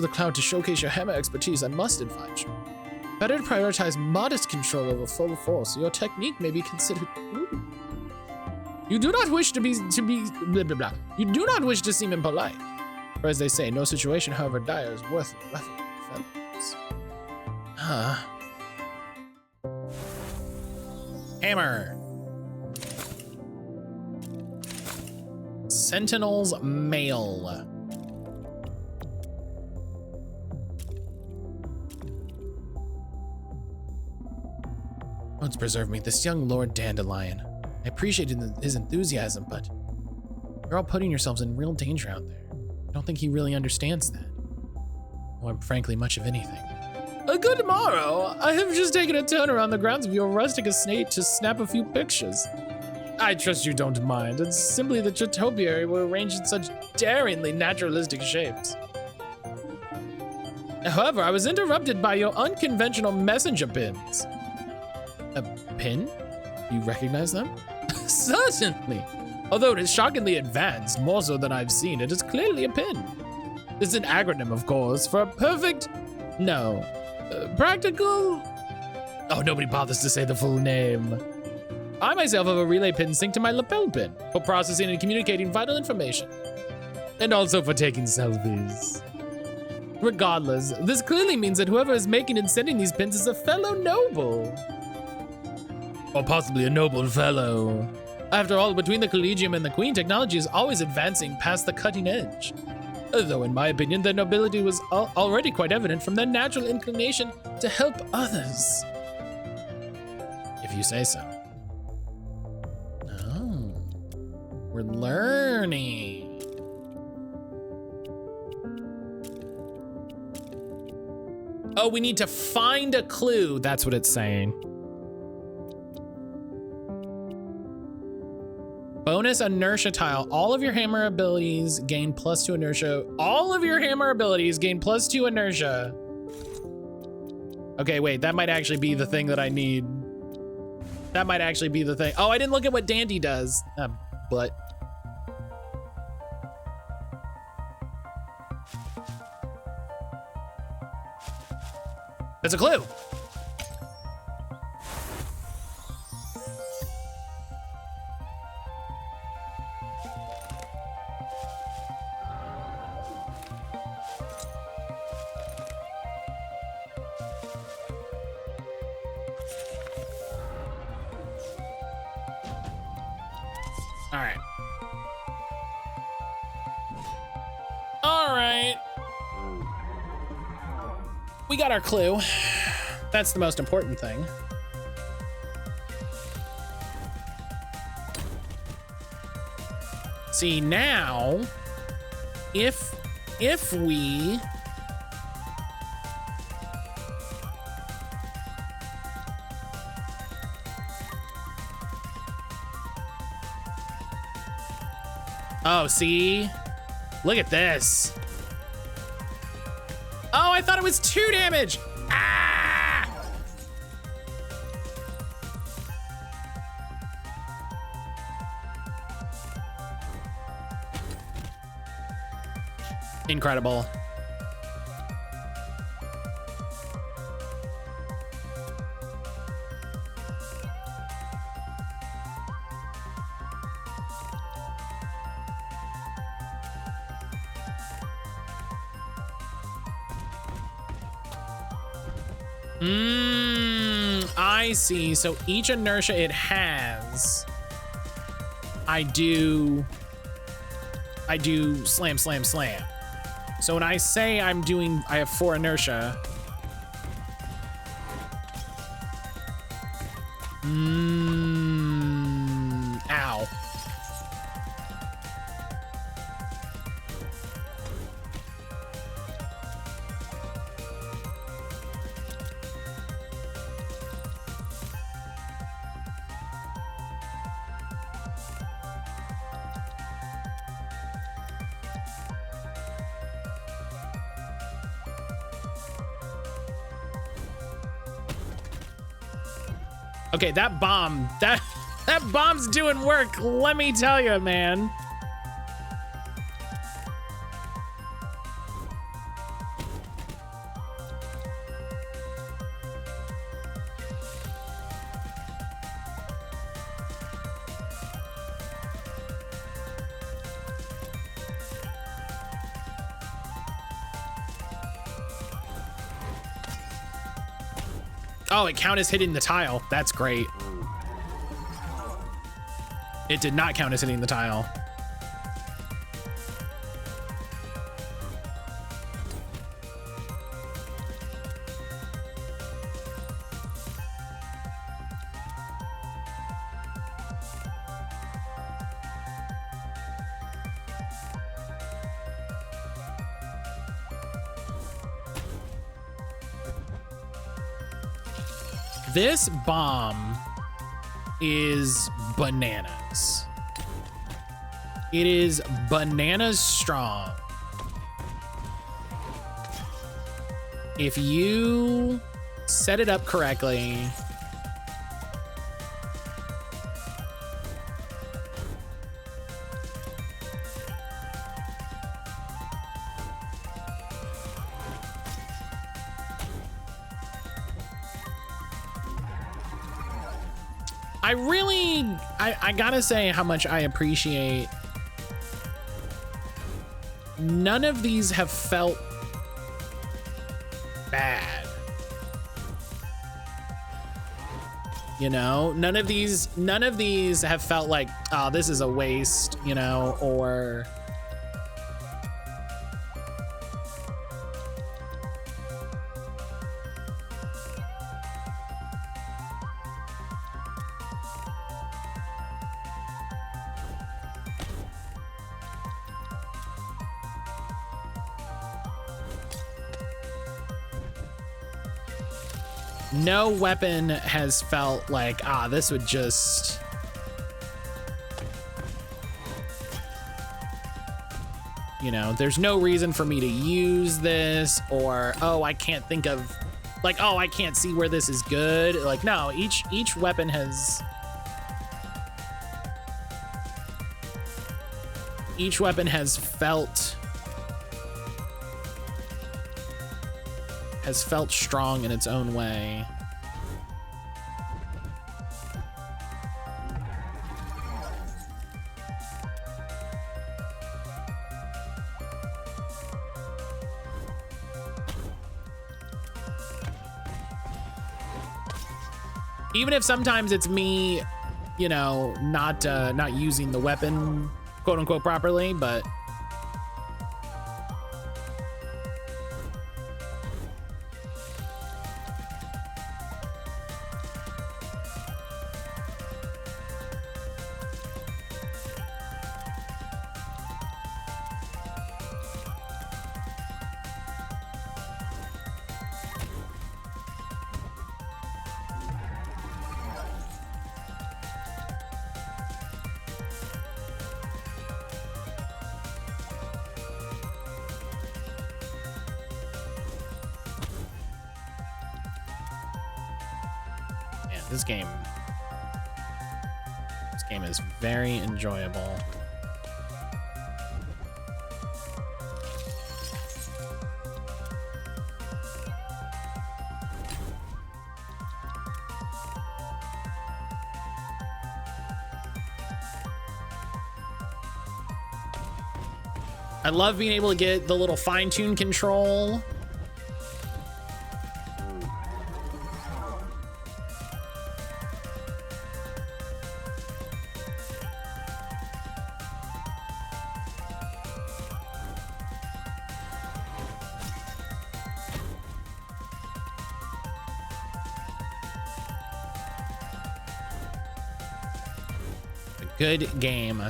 the cloud to showcase your hammer expertise, I must advise you. Better to prioritize modest control over full force, so your technique may be considered. Ooh. You do not wish to be blah blah blah. You do not wish to seem impolite. Or as they say, no situation, however dire, is worth ruffling feathers. Hammer. Sentinel's Mail. Once preserve me, this young Lord Dandelion. I appreciated his enthusiasm, but you're all putting yourselves in real danger out there. I don't think he really understands that. Or frankly, much of anything. A good morrow. I have just taken a turn around the grounds of your rustic estate to snap a few pictures. I trust you don't mind. It's simply that your topiary were arranged in such daringly naturalistic shapes. However, I was interrupted by your unconventional messenger pins. A pin? You recognize them? Certainly. Although it is shockingly advanced, more so than I've seen, it is clearly a pin. It's an acronym, of course, for perfect... No. Practical? Oh, nobody bothers to say the full name. I myself have a relay pin synced to my lapel pin for processing and communicating vital information. And also for taking selfies. Regardless, this clearly means that whoever is making and sending these pins is a fellow noble. Or possibly a noble fellow. After all, between the Collegium and the Queen, technology is always advancing past the cutting edge. Though in my opinion, their nobility was already quite evident from their natural inclination to help others. If you say so. Oh, we're learning. Oh, we need to find a clue. That's what it's saying. Bonus inertia tile. All of your hammer abilities gain +2 inertia. All of your hammer abilities gain +2 inertia. Okay, wait, that might actually be the thing that I need. That might actually be the thing. Oh, I didn't look at what Dandy does. But. That's a clue. All right. We got our clue. That's the most important thing. See, now, if we oh, see? Look at this. Oh, I thought it was 2 damage. Ah! Incredible. I see. So each inertia it has, I do slam, slam, slam. So when I say I have 4 inertia. Ow. Okay, that bomb's doing work, let me tell you, man. Oh, it counted as hitting the tile. That's great. It did not count as hitting the tile. This bomb is bananas. It is bananas strong. If you set it up correctly, I gotta say how much I appreciate. None of these have felt bad. You know, none of these have felt like, oh, this is a waste, you know, or no weapon has felt like, this would just, you know, there's no reason for me to use this, or, oh, I can't think of, like, oh, I can't see where this is good. Like, no, each weapon has, felt strong in its own way. Even if sometimes it's me, you know, not using the weapon, quote unquote, properly, but this game is very enjoyable. I love being able to get the little fine-tune control. Good game.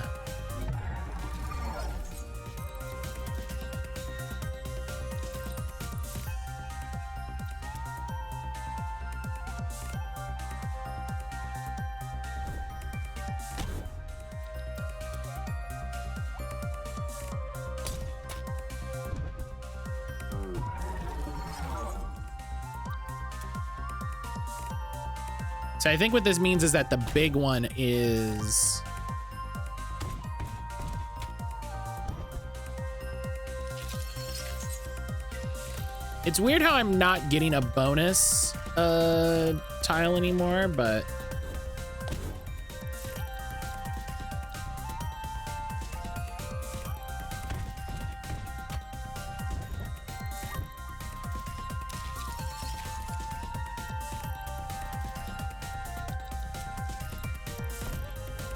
So I think what this means is that the big one is... It's weird how I'm not getting a bonus tile anymore, but...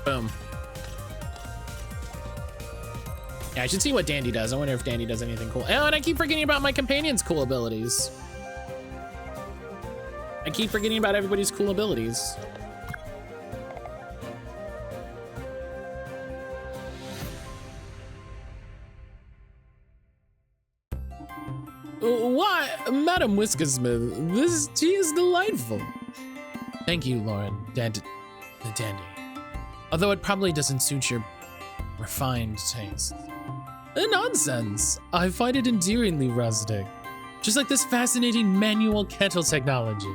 Boom. Yeah, I should see what Dandy does. I wonder if Dandy does anything cool. Oh, and I keep forgetting about my companion's cool abilities. I keep forgetting about everybody's cool abilities. Why, Madam Whiskersmith, this tea is delightful. Thank you, Lord Dandy. Although it probably doesn't suit your refined taste. Nonsense! I find it endearingly rustic. Just like this fascinating manual kettle technology.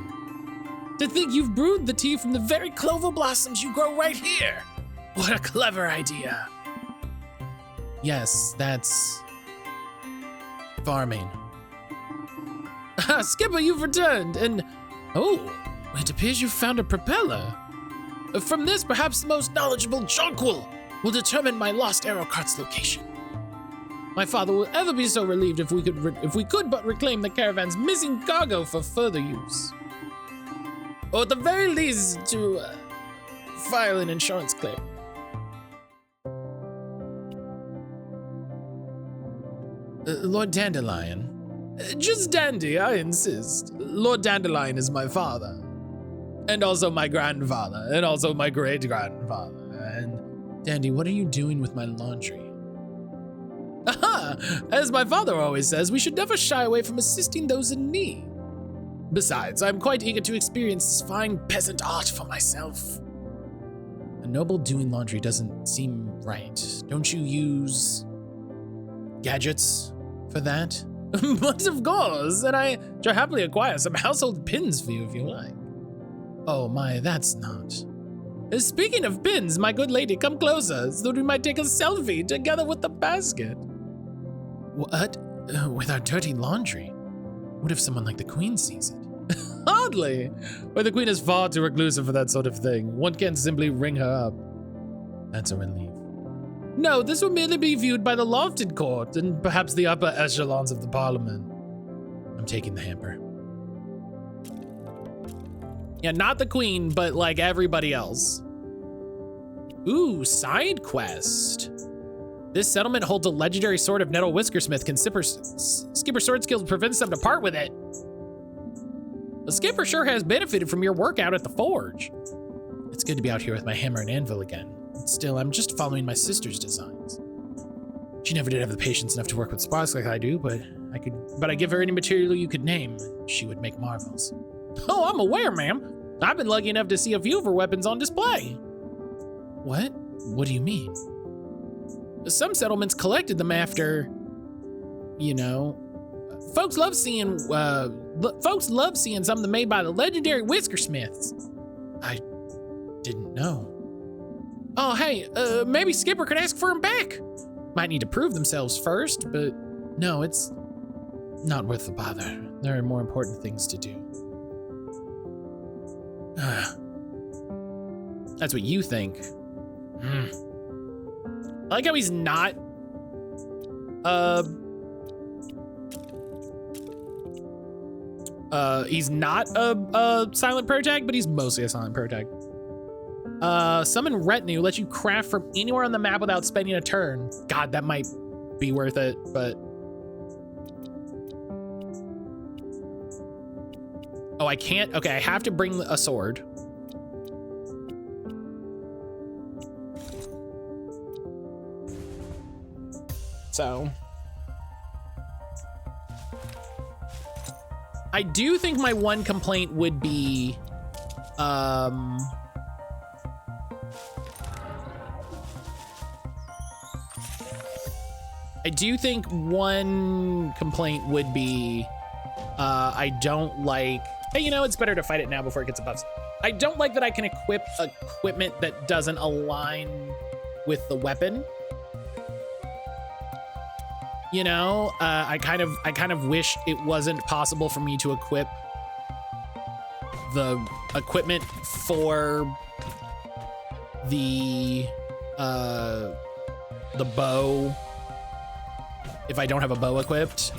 To think you've brewed the tea from the very clover blossoms you grow right here! What a clever idea! Yes, that's farming. Skipper, you've returned, and oh, it appears you've found a propeller. From this, perhaps the most knowledgeable Jonquil will determine my lost arrow cart's location. My father will ever be so relieved if we could but reclaim the caravan's missing cargo for further use. Or at the very least, to file an insurance claim. Lord Dandelion. Just Dandy, I insist. Lord Dandelion is my father. And also my grandfather. And also my great-grandfather. And Dandy, what are you doing with my laundry? Aha! As my father always says, we should never shy away from assisting those in need. Besides, I'm quite eager to experience this fine peasant art for myself. A noble doing laundry doesn't seem right. Don't you use gadgets for that? But of course, and I shall happily acquire some household pins for you if you like. Oh my, that's not. Speaking of pins, my good lady, come closer so that we might take a selfie together with the basket. What? With our dirty laundry? What if someone like the Queen sees it? Hardly! But the Queen is far too reclusive for that sort of thing. One can't simply ring her up. That's a relief. No, this will merely be viewed by the lofted court and perhaps the upper echelons of the parliament. I'm taking the hamper. Yeah, not the Queen, but like everybody else. Ooh, side quest. This settlement holds a legendary sword of Nettle Whiskersmith. Can Skipper sword skills prevent them to part with it? The Skipper sure has benefited from your work out at the forge. It's good to be out here with my hammer and anvil again. Still, I'm just following my sister's designs. She never did have the patience enough to work with sparks like I do, but I give her any material you could name. She would make marvels. Oh, I'm aware, ma'am. I've been lucky enough to see a few of her weapons on display. What? What do you mean? Some settlements collected them after, you know, folks love seeing something made by the legendary Whiskersmiths. I didn't know. Oh, hey, maybe Skipper could ask for them back. Might need to prove themselves first, but no, it's not worth the bother. There are more important things to do. That's what you think. I like how he's not a silent protag, but he's mostly a silent protag. Summon retinue lets you craft from anywhere on the map without spending a turn. God, that might be worth it, but oh, I can't. Okay, I have to bring a sword. So I do think my one complaint would be I don't like, hey, you know, it's better to fight it now before it gets a buff. I don't like that I can equip equipment that doesn't align with the weapon. You know, I kind of wish it wasn't possible for me to equip the equipment for the bow if I don't have a bow equipped.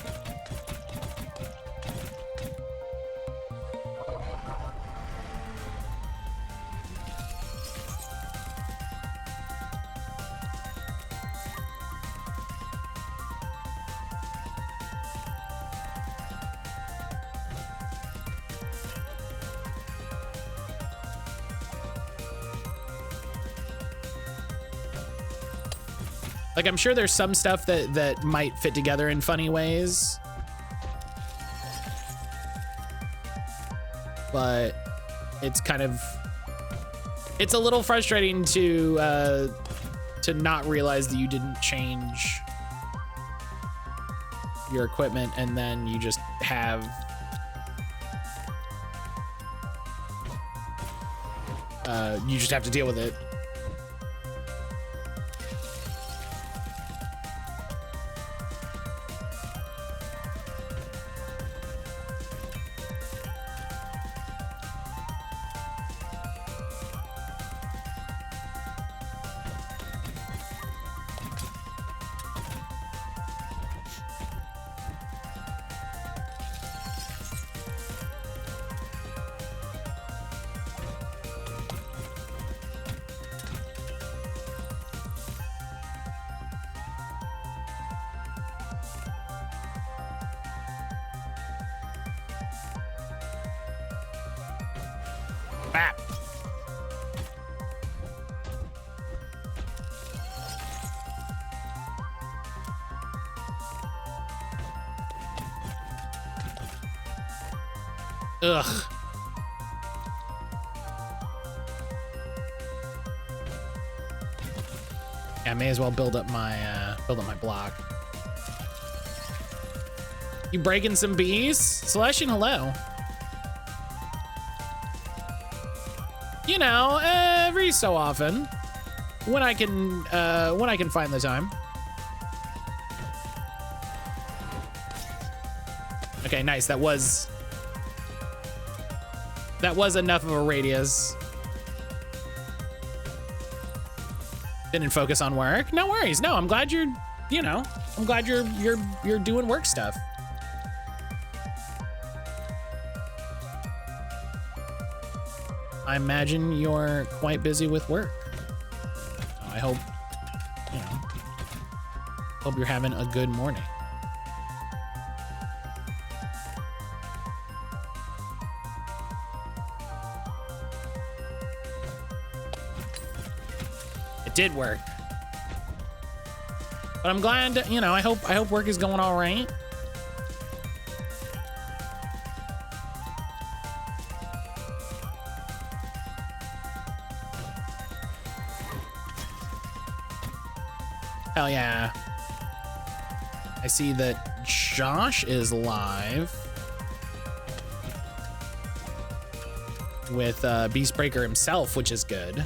Like, I'm sure there's some stuff that might fit together in funny ways. But it's kind of, it's a little frustrating to not realize that you didn't change your equipment and then you just have to deal with it. Bap. Ugh. Yeah, I may as well build up my block. You breaking some bees? Celestian, hello. You know, every so often, when I can find the time. Okay, nice. That was enough of a radius. Didn't focus on work. No worries. No, I'm glad you're doing work stuff. I imagine you're quite busy with work. I hope you're having a good morning. It did work. But I'm glad, I hope work is going all right. Hell yeah. I see that Josh is live with Beastbreaker himself, which is good.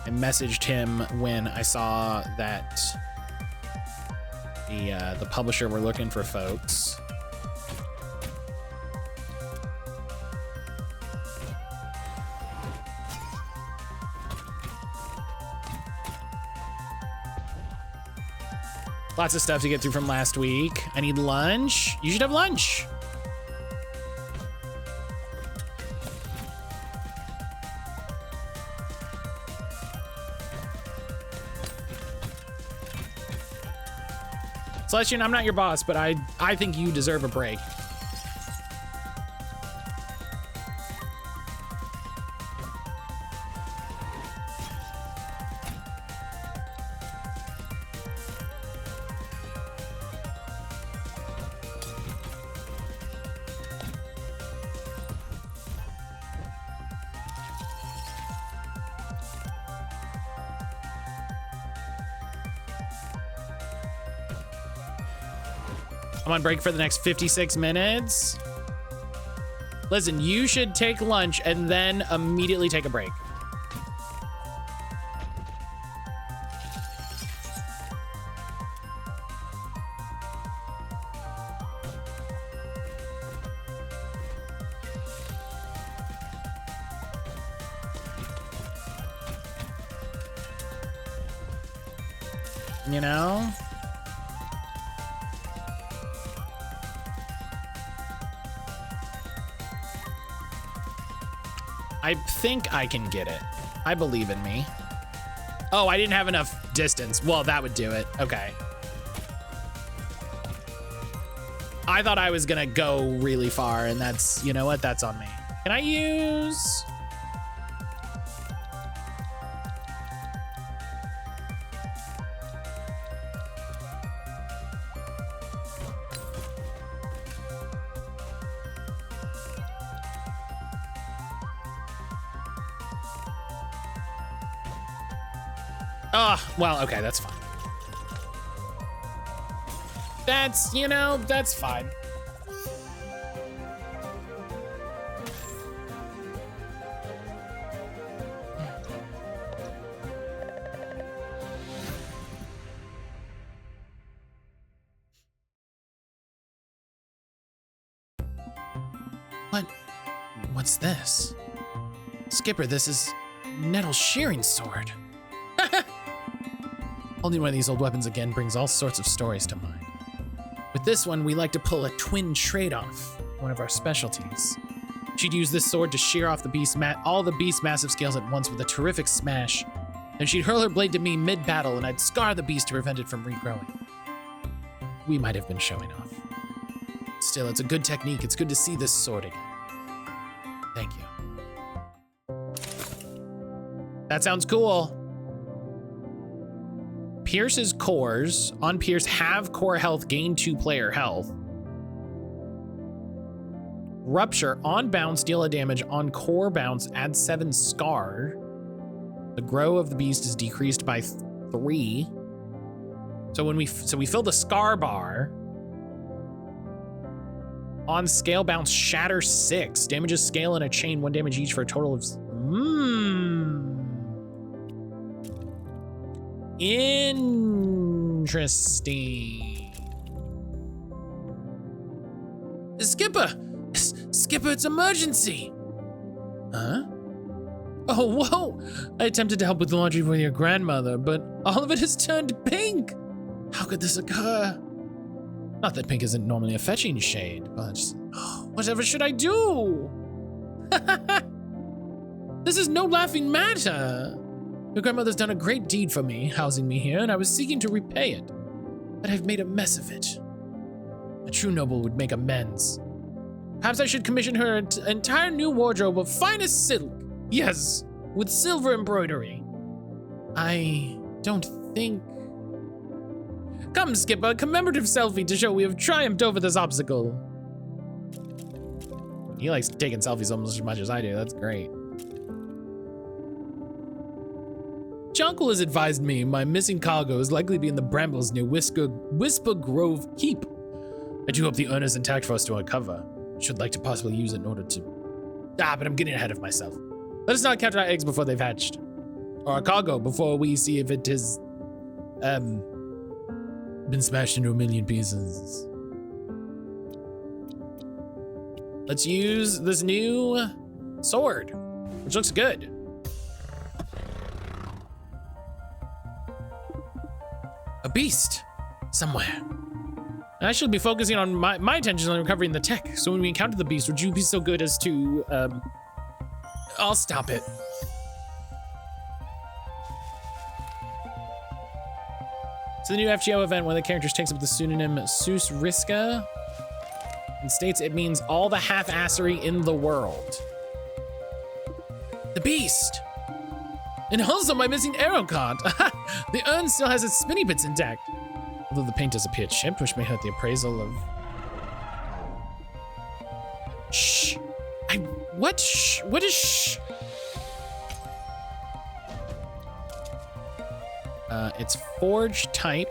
I messaged him when I saw that the publisher were looking for folks. Lots of stuff to get through from last week. I need lunch. You should have lunch. Celestian, I'm not your boss, but I think you deserve a break. I'm on break for the next 56 minutes. Listen, you should take lunch and then immediately take a break. You know? I think I can get it. I believe in me. Oh, I didn't have enough distance. Well, that would do it. Okay. I thought I was gonna go really far, and that's, you know what? That's on me. Can I use... Well, okay, that's fine. That's, you know, that's fine. What's this? Skipper, this is Nettle's shearing sword. Holding one of these old weapons again brings all sorts of stories to mind. With this one, we like to pull a twin trade-off, one of our specialties. She'd use this sword to shear off all the beast's massive scales at once with a terrific smash. Then she'd hurl her blade to me mid-battle, and I'd scar the beast to prevent it from regrowing. We might have been showing off. Still, it's a good technique. It's good to see this sword again. Thank you. That sounds cool. Pierce's cores on Pierce have core health, gain 2 player health. Rupture on bounce, deal a damage. On core bounce, add 7 scar. The grow of the beast is decreased by 3. So when we fill the scar bar. On scale bounce, shatter 6. Damages scale in a chain, 1 damage each for a total of... Interesting. Skipper! Skipper, it's emergency! Huh? Oh, whoa! I attempted to help with the laundry for your grandmother, but all of it has turned pink! How could this occur? Not that pink isn't normally a fetching shade, but whatever should I do? This is no laughing matter. Your grandmother's done a great deed for me, housing me here, and I was seeking to repay it. But I've made a mess of it. A true noble would make amends. Perhaps I should commission her an entire new wardrobe of finest silk. Yes, with silver embroidery. I don't think... Come, Skipper, commemorative selfie to show we have triumphed over this obstacle. He likes taking selfies almost as much as I do. That's great. Jonkel has advised me my missing cargo is likely to be in the brambles near Whisper Grove Keep. I do hope the owner is intact for us to uncover. Should like to possibly use it in order to... but I'm getting ahead of myself. Let us not count our eggs before they've hatched. Or our cargo before we see if it has... been smashed into a million pieces. Let's use this new sword, which looks good. A beast somewhere. And I should be focusing on my attention on recovering the tech. So when we encounter the beast, would you be so good as to, I'll stop it. So the new FGO event, one of the characters takes up the pseudonym Sus Riska and states it means all the half-assery in the world. The beast! And also my missing arrow card. The urn still has its spinny bits intact. Although the paint does appear chipped, which may hurt the appraisal of... Shh! What? Shh? What is shh? It's forge type.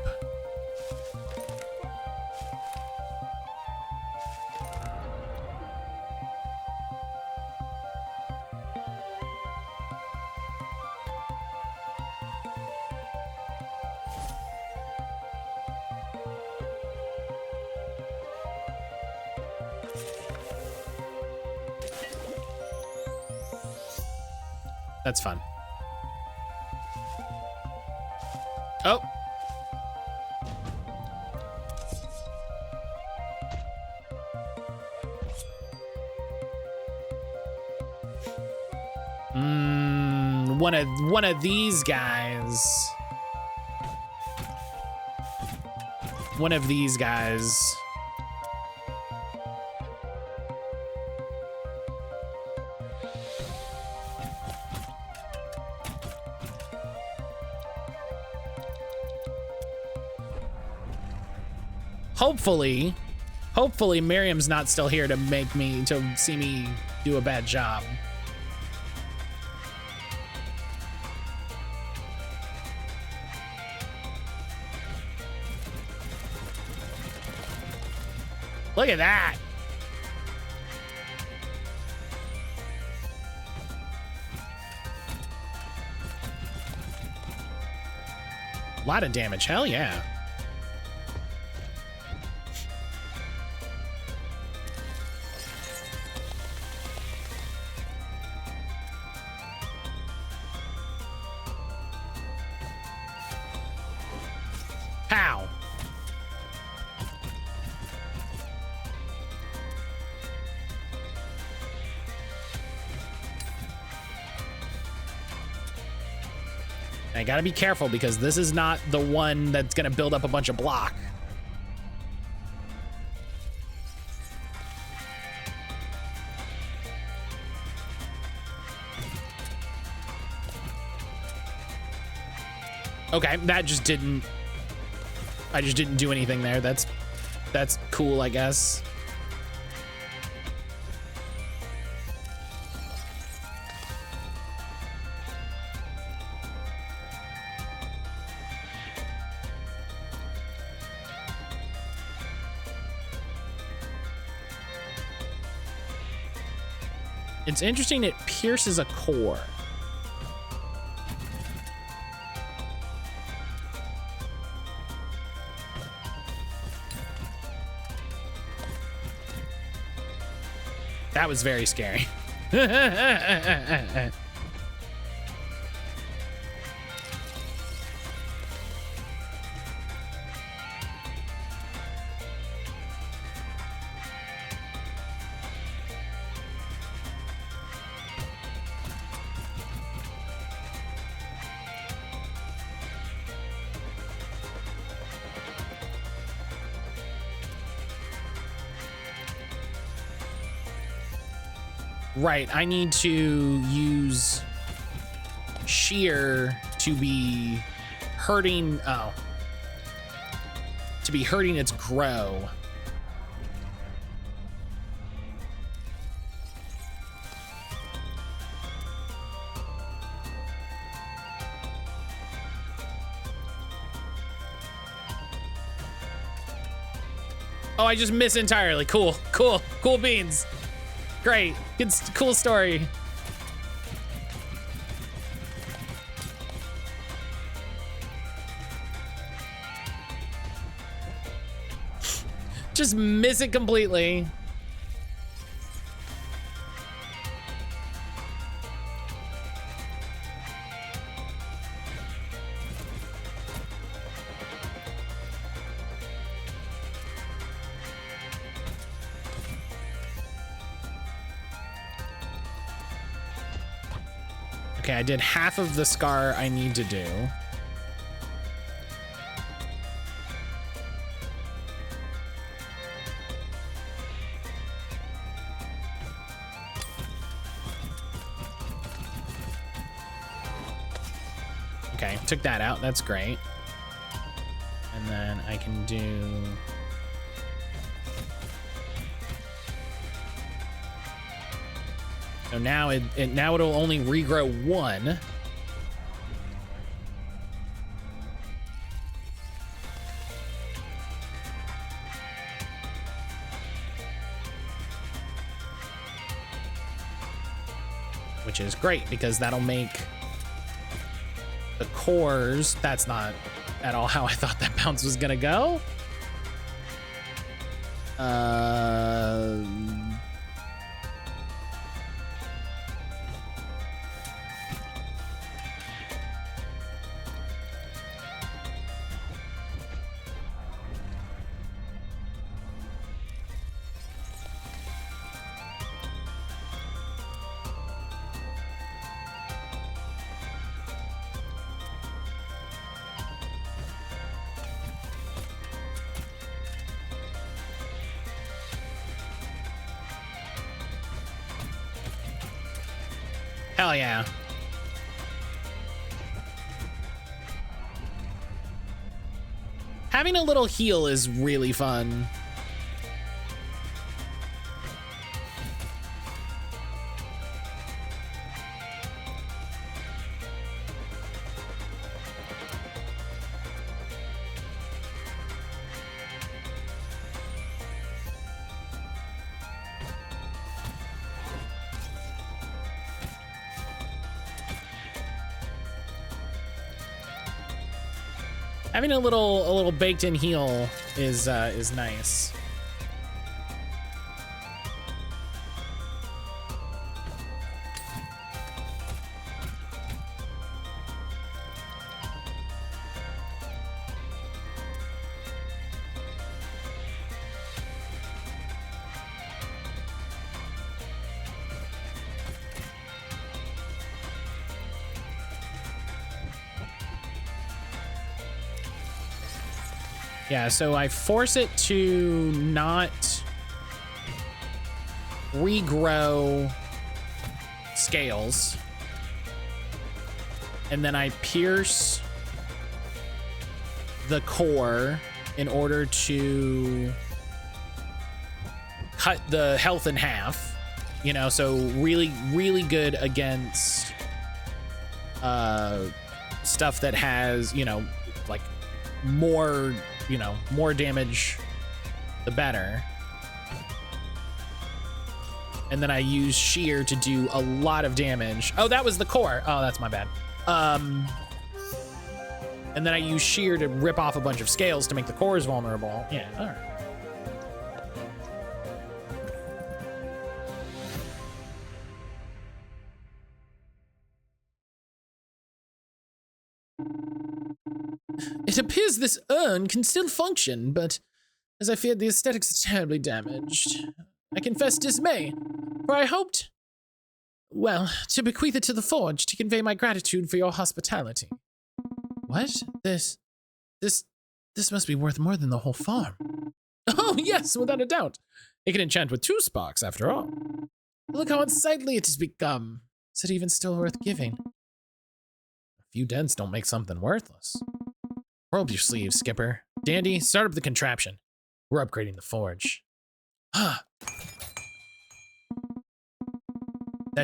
That's fun. Oh. One of these guys. One of these guys. Hopefully Miriam's not still here to see me do a bad job. Look at that. A lot of damage. Hell yeah. Pow. I gotta be careful because this is not the one that's gonna build up a bunch of block. Okay, that just didn't... I just didn't do anything there. That's cool, I guess. It's interesting, it pierces a core. That was very scary. Right, I need to use shear to be hurting, to be hurting its grow. Oh, I just miss entirely. Cool, cool, cool beans. Great, good, cool story. Just miss it completely. Okay, I did half of the scar I need to do. Okay, took that out. That's great. And then I can do... So now now it'll only regrow one. Which is great because that'll make the cores. That's not at all how I thought that bounce was gonna go. Hell yeah. Having a little heal is really fun. Having a little baked-in heal is nice. Yeah, so I force it to not regrow scales. And then I pierce the core in order to cut the health in half. You know, so really, really good against stuff that has, you know, like more, you know, more damage, the better. And then I use shear to do a lot of damage. Oh, that was the core. Oh, that's my bad. And then I use shear to rip off a bunch of scales to make the cores vulnerable. Yeah, all right. It appears this urn can still function, but as I feared, the aesthetics are terribly damaged. I confess dismay, for I hoped, well, to bequeath it to the forge to convey my gratitude for your hospitality. What? This must be worth more than the whole farm. Oh, yes, without a doubt. It can enchant with 2 sparks, after all. Look how unsightly it has become. Is it even still worth giving? A few dents don't make something worthless. Roll up your sleeves, Skipper. Dandy, start up the contraption. We're upgrading the forge. That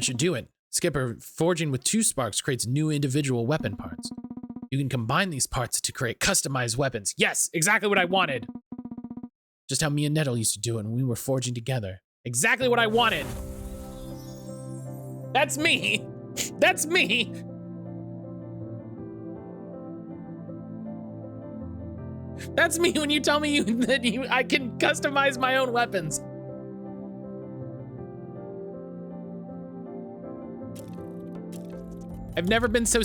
should do it. Skipper, forging with 2 sparks creates new individual weapon parts. You can combine these parts to create customized weapons. Yes, exactly what I wanted. Just how me and Nettle used to do it when we were forging together. Exactly what I wanted. That's me. That's me. That's me when you tell me I can customize my own weapons. I've never been so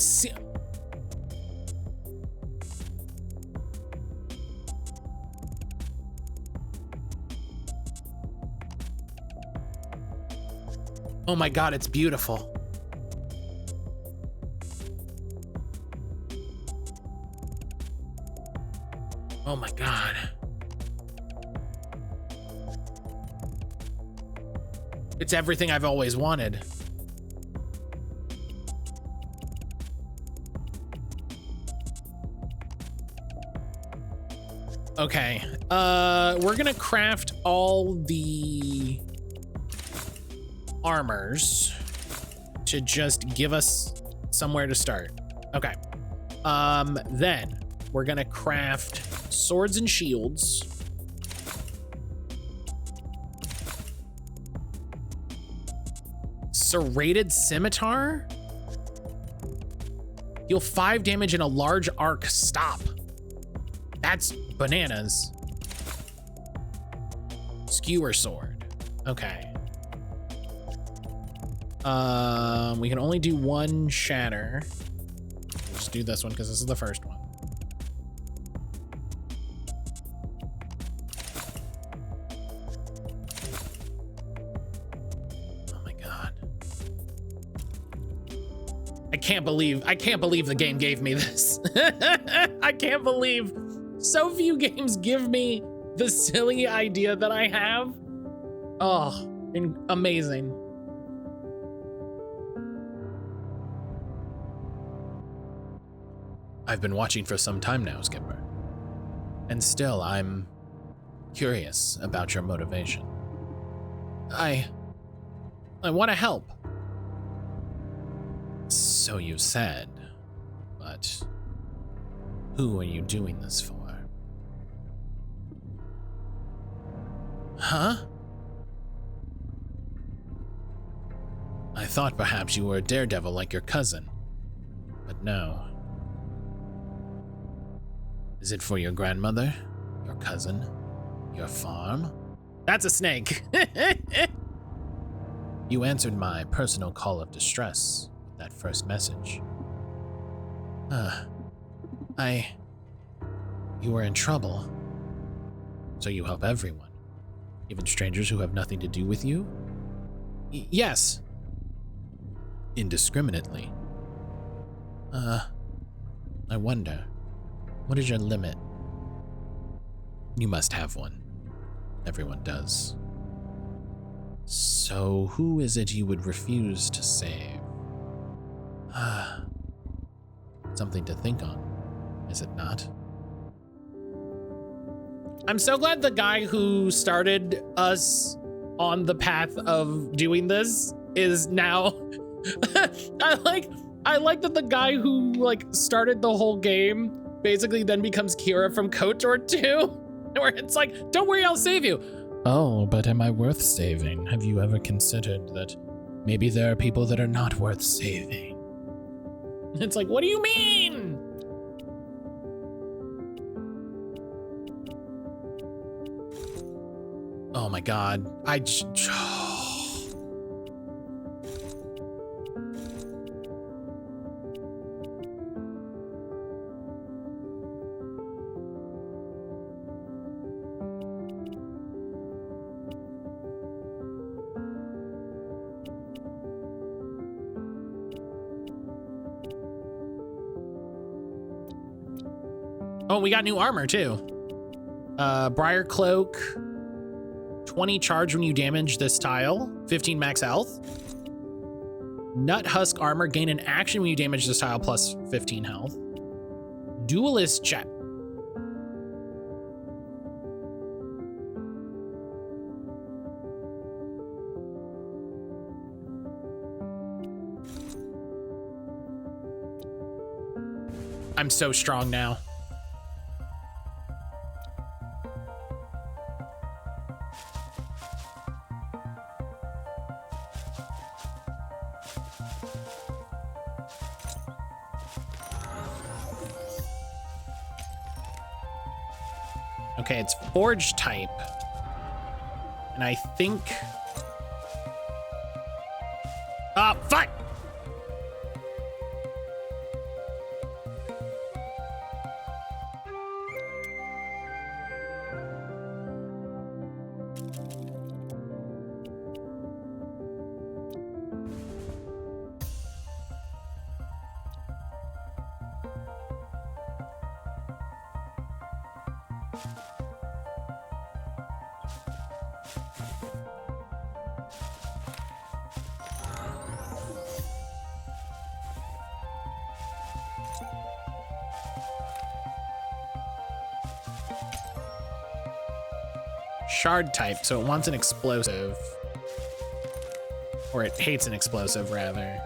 Oh my God, it's beautiful. Oh my God. It's everything I've always wanted. Okay, we're gonna craft all the armors to just give us somewhere to start. Okay, then we're gonna craft swords and shields. Serrated scimitar? Deal 5 damage in a large arc. Stop. That's bananas. Skewer sword. Okay. We can only do 1 shatter. Just do this one because this is the first one. Oh my God. I can't believe the game gave me this. I can't believe so few games give me the silly idea that I have. Oh, amazing. I've been watching for some time now, Skipper. And still, I'm curious about your motivation. I want to help. So you said, but who are you doing this for? Huh? I thought perhaps you were a daredevil like your cousin, but no. Is it for your grandmother, your cousin, your farm? That's a snake. You answered my personal call of distress with that first message. You were in trouble. So you help everyone, even strangers who have nothing to do with you? Yes. Indiscriminately. I wonder, what is your limit? You must have one. Everyone does. So who is it you would refuse to save? Something to think on, is it not? I'm so glad the guy who started us on the path of doing this is now I like that the guy who started the whole game basically then becomes Kira from KOTOR 2, where it's like, don't worry, I'll save you. Oh, but am I worth saving? Have you ever considered that maybe there are people that are not worth saving? It's like, what do you mean? Oh my God, Oh, we got new armor too. Briar Cloak, 20 charge when you damage this tile, 15 max health. Nut Husk armor, gain an action when you damage this tile, plus 15 health. Duelist chat. I'm so strong now. Okay, it's forge type. And I think... Oh, fuck! Shard type, so it wants an explosive. Or it hates an explosive, rather.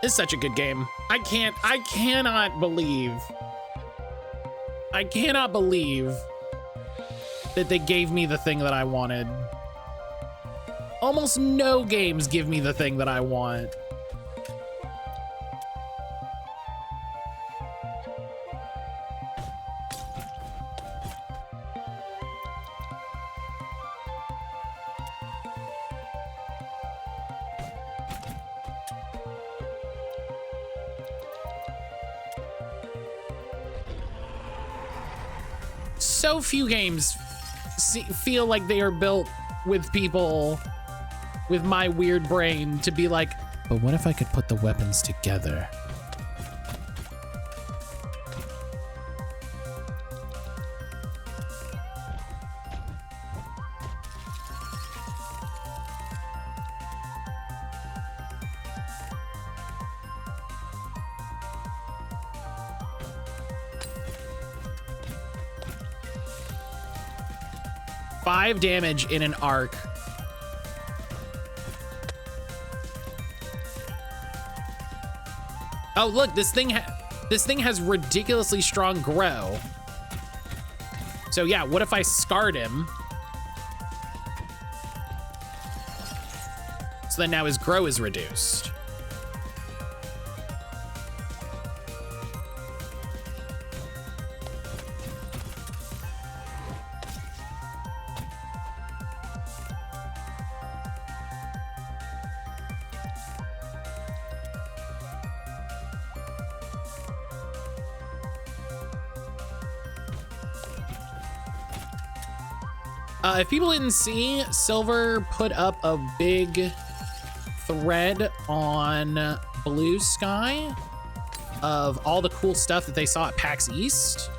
It's such a good game. I cannot believe that they gave me the thing that I wanted. Almost no games give me the thing that I want. So few games feel like they are built with people with my weird brain to be like, but what if I could put the weapons together? Five damage in an arc. Oh, look, this thing has ridiculously strong grow. So yeah, what if I scarred him? So then now his grow is reduced. If people didn't see, Silver put up a big thread on Blue Sky of all the cool stuff that they saw at PAX East.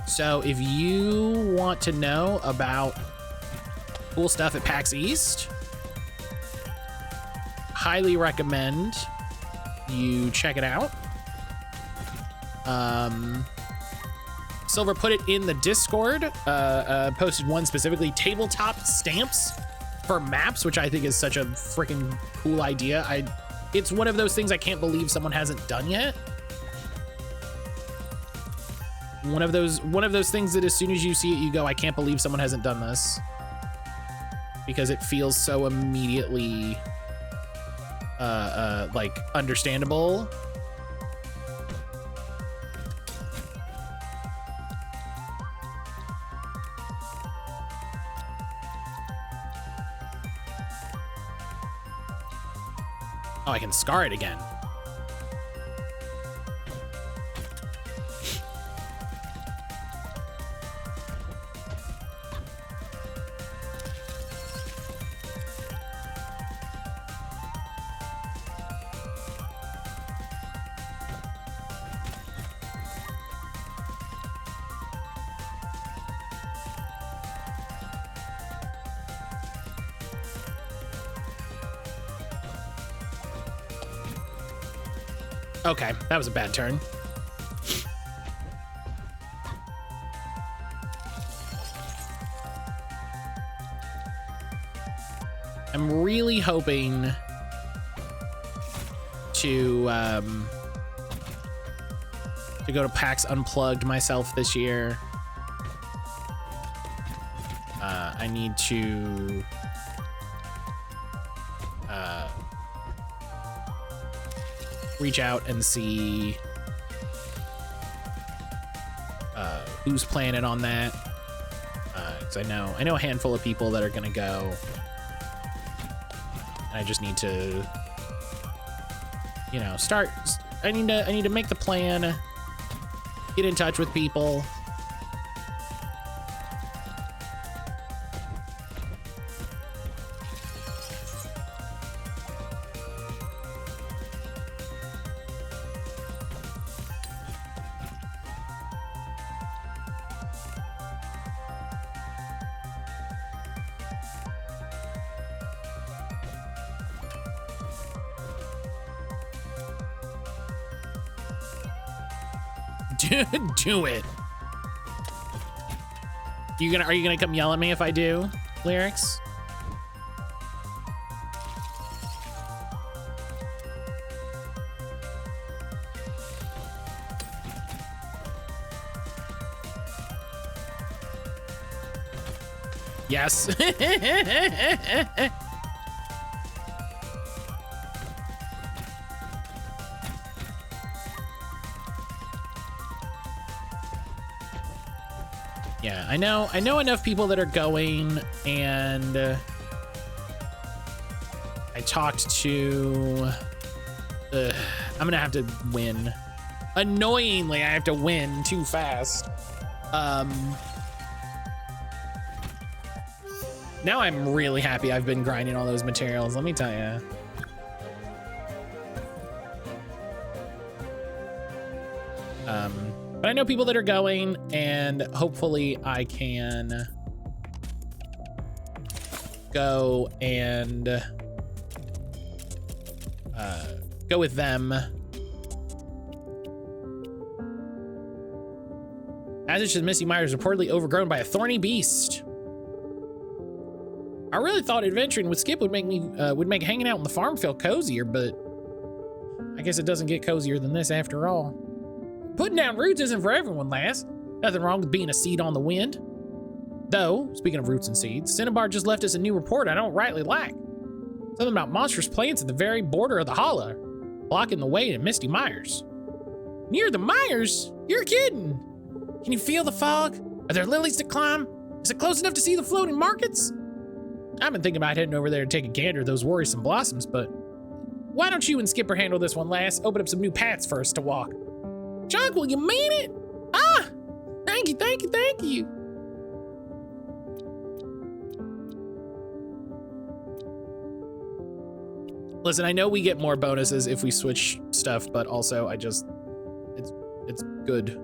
So if you want to know about cool stuff at PAX East, highly recommend you check it out. Silver put it in the Discord, posted one specifically, tabletop stamps for maps, which I think is such a freaking cool idea. It's one of those things I can't believe someone hasn't done yet. One of those things that as soon as you see it, you go, I can't believe someone hasn't done this. Because it feels so immediately, like, understandable. Oh, I can scar it again. Okay, that was a bad turn. I'm really hoping to go to PAX Unplugged myself this year. I need to reach out and see who's planning on that, because I know a handful of people that are gonna go. I just need to, you know, start. I need to make the plan, get in touch with people. Do it. Are you gonna come yell at me if I do, Lyrics? Yes. Yeah, I know enough people that are going, and I talked to, I'm gonna have to win. Annoyingly, I have to win too fast. Now I'm really happy I've been grinding all those materials, let me tell you. But I know people that are going, and hopefully I can go and go with them. Passage to Misty Mire is reportedly overgrown by a thorny beast. I really thought adventuring with Skip would make hanging out in the farm feel cozier, but I guess it doesn't get cozier than this after all. Putting down roots isn't for everyone, lass. Nothing wrong with being a seed on the wind. Though, speaking of roots and seeds, Cinnabar just left us a new report I don't rightly like. Something about monstrous plants at the very border of the hollow, blocking the way to Misty Mires. Near the Mires? You're kidding. Can you feel the fog? Are there lilies to climb? Is it close enough to see the floating markets? I've been thinking about heading over there and taking a gander at those worrisome blossoms, but why don't you and Skipper handle this one, lass? Open up some new paths for us to walk. Jonquil, you mean it? Ah! Thank you, thank you, thank you. Listen, I know we get more bonuses if we switch stuff, but also it's good.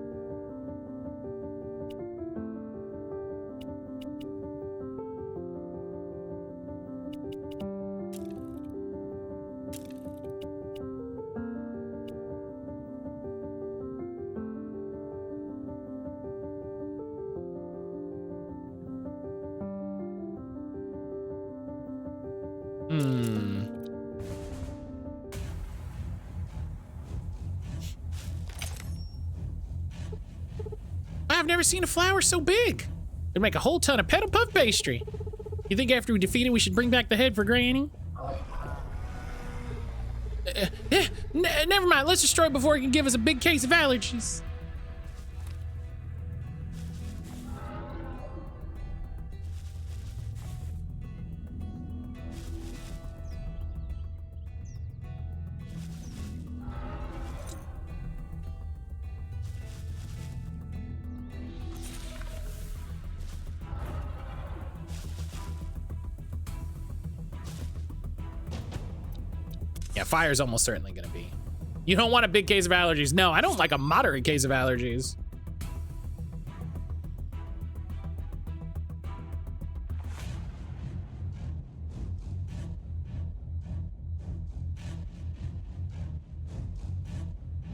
I've never seen a flower so big. It'd make a whole ton of petal puff pastry. You think after we defeat it, we should bring back the head for Granny? Never mind. Let's destroy it before it can give us a big case of allergies. Yeah, fire's almost certainly gonna be. You don't want a big case of allergies. No, I don't like a moderate case of allergies.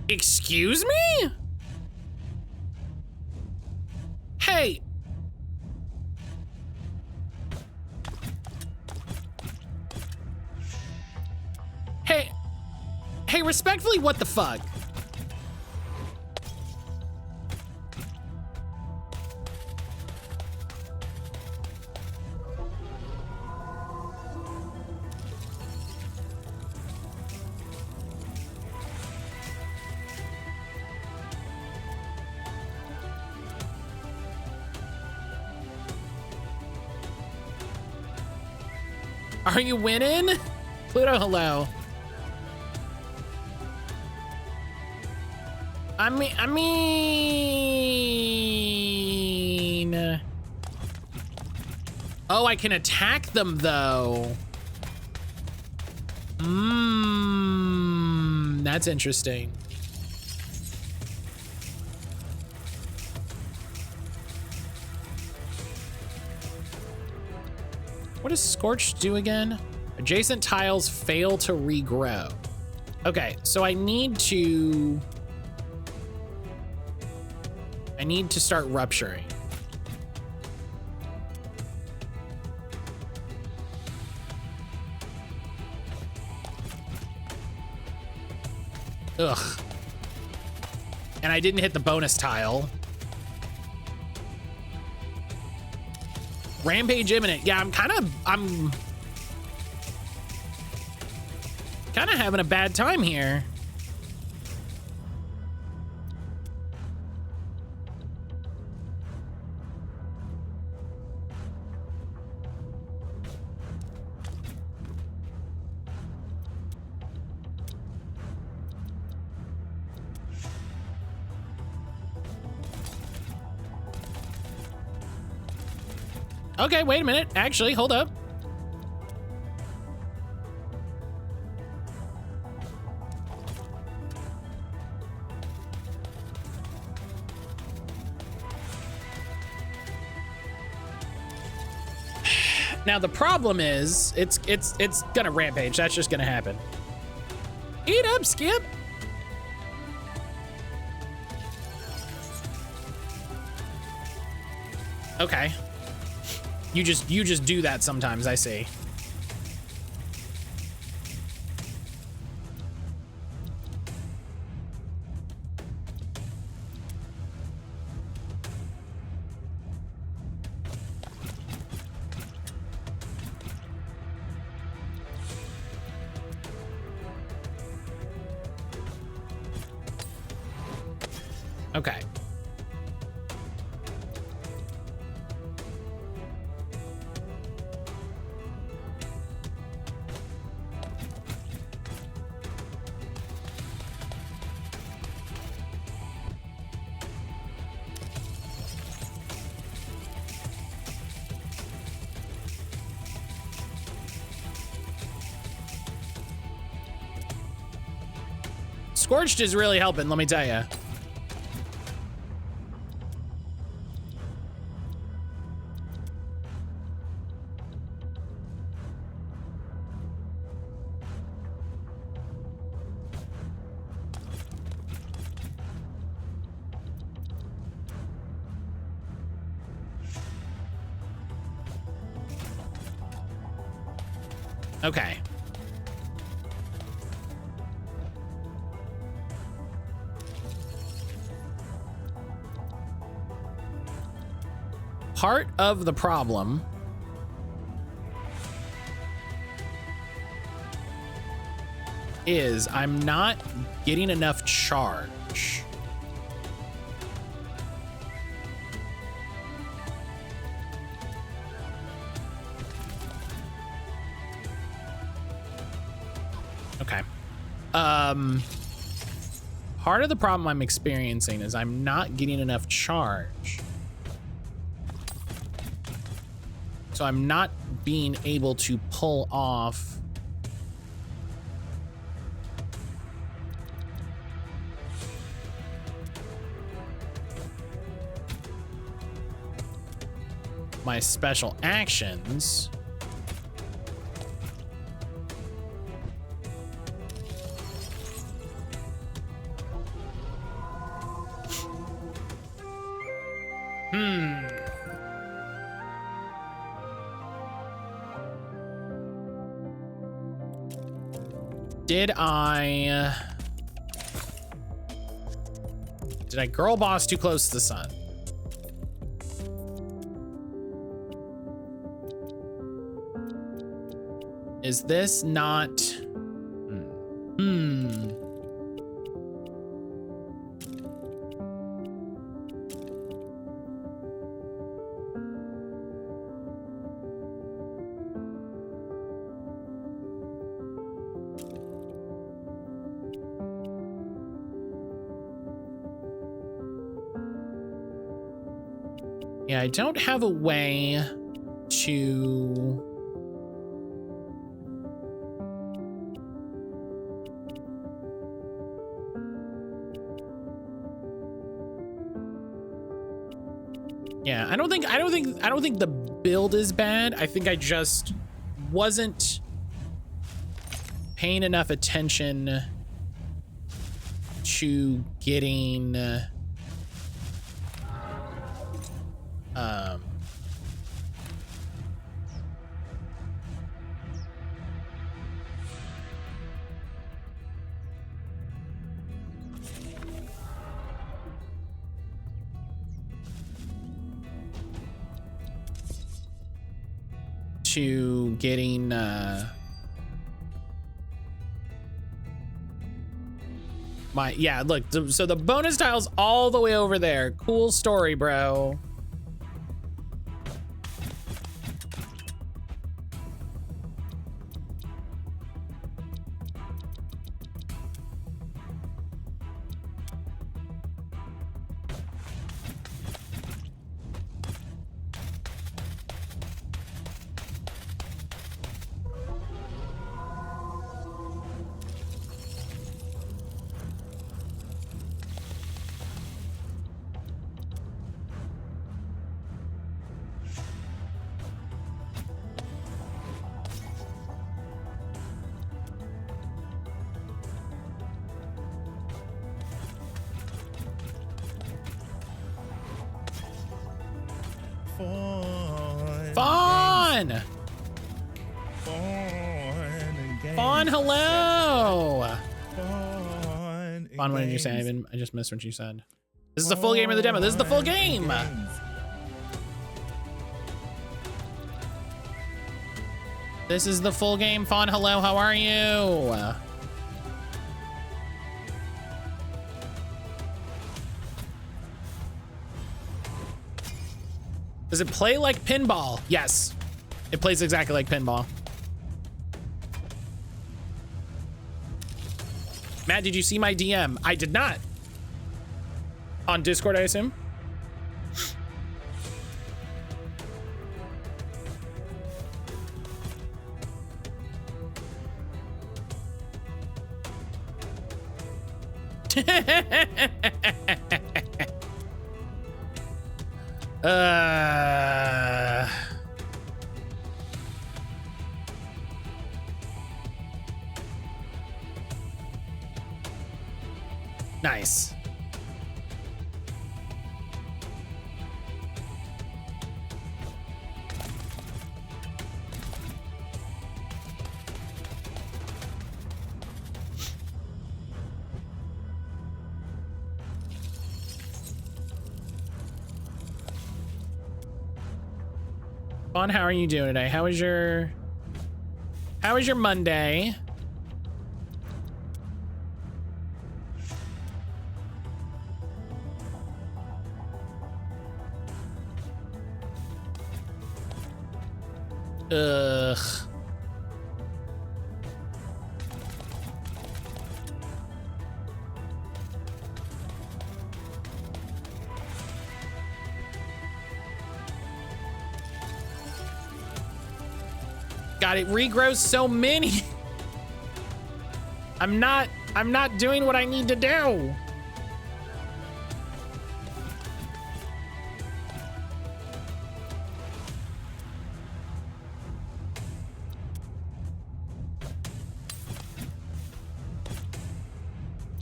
Excuse me? Hey. Hey, respectfully, what the fuck? Are you winning? Pluto, hello. I mean... Oh, I can attack them, though. That's interesting. What does Scorch do again? Adjacent tiles fail to regrow. Okay, so I need to start rupturing. Ugh. And I didn't hit the bonus tile. Rampage imminent. Yeah, I'm kind of having a bad time here. Okay, wait a minute. Actually, hold up. Now the problem is, it's gonna rampage. That's just gonna happen. Eat up, Skip. Okay. You just do that sometimes, I see. Okay. Scorched is really helping, let me tell you. Okay. Part of the problem is I'm not getting enough charge. Okay. Part of the problem I'm experiencing is I'm not getting enough charge. So I'm not being able to pull off my special actions. Did I girl boss too close to the sun? Is this not? Yeah, I don't have a way to... Yeah, I don't think the build is bad. I think I just wasn't paying enough attention to getting my, yeah, look, so the bonus tile's all the way over there. Cool story, bro. Fawn! Fawn, hello! Fawn, what did you say? I just missed what you said. This is the full game or the demo? This is the full game! This is the full game. Fawn, hello, how are you? Does it play like pinball? Yes, it plays exactly like pinball. Matt, did you see my DM? I did not. On Discord, I assume? Nice. Vaughn, how are you doing today? How was your Monday? Ugh. God, it regrows so many. I'm not doing what I need to do.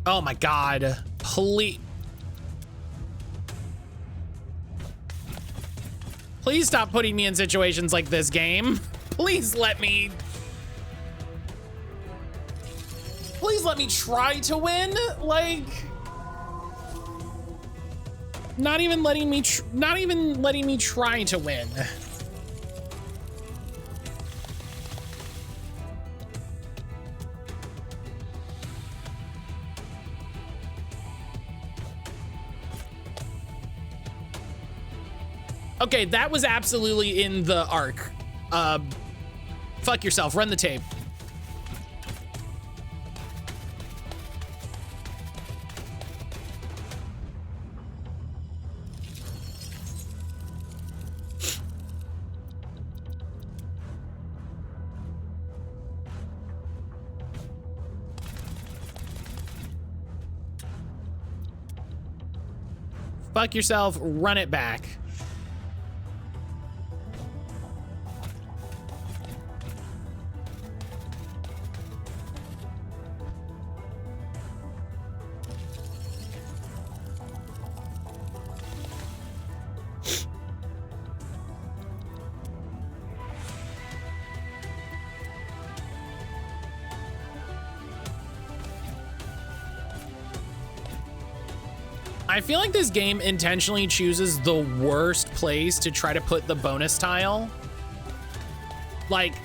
Oh my God, please. Please stop putting me in situations like this, game. Please let me try to win. Like, not even letting me try to win. Okay, that was absolutely in the arc. Fuck yourself, run the tape. Fuck yourself, run it back. I feel like this game intentionally chooses the worst place to try to put the bonus tile. Like,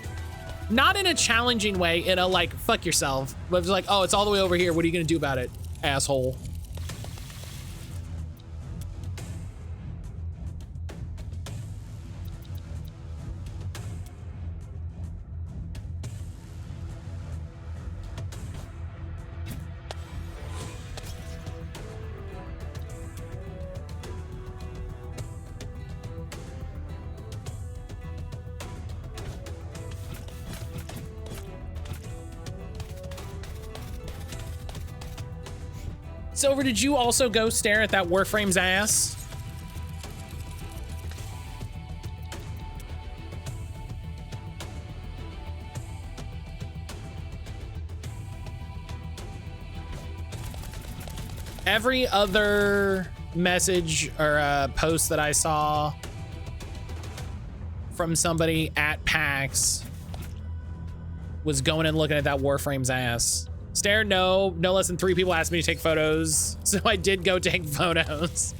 not in a challenging way, in a like, fuck yourself. But it's like, oh, it's all the way over here. What are you gonna do about it, asshole? Silver, did you also go stare at that Warframe's ass? Every other message or post that I saw from somebody at PAX was going and looking at that Warframe's ass. Stare, no less than 3 people asked me to take photos, so I did go take photos.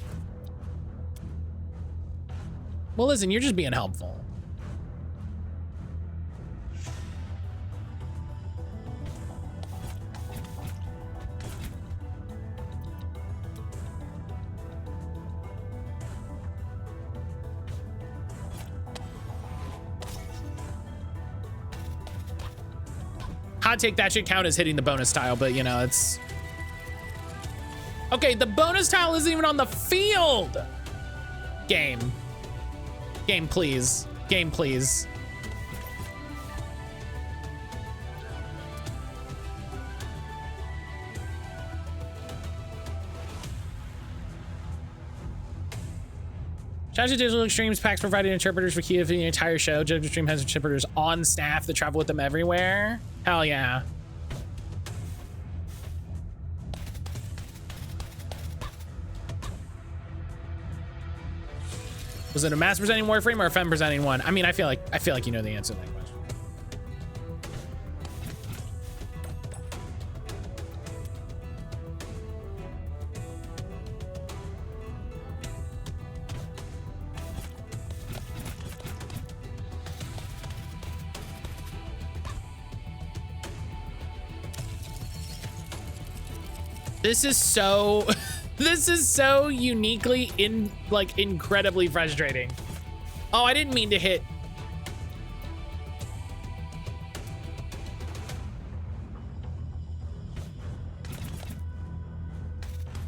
Well, listen, you're just being helpful. Hot take, that should count as hitting the bonus tile, but you know, it's... Okay, the bonus tile isn't even on the field! Game. Game, please. Game, please. Shout out to Digital Extremes. PAX provided interpreters for Kia for the entire show. Digital Extreme has interpreters on staff that travel with them everywhere. Hell yeah. Was it a mass presenting Warframe or a femme presenting one? I mean, I feel like you know the answer to that question. This is so this is so uniquely incredibly frustrating. Oh, I didn't mean to hit.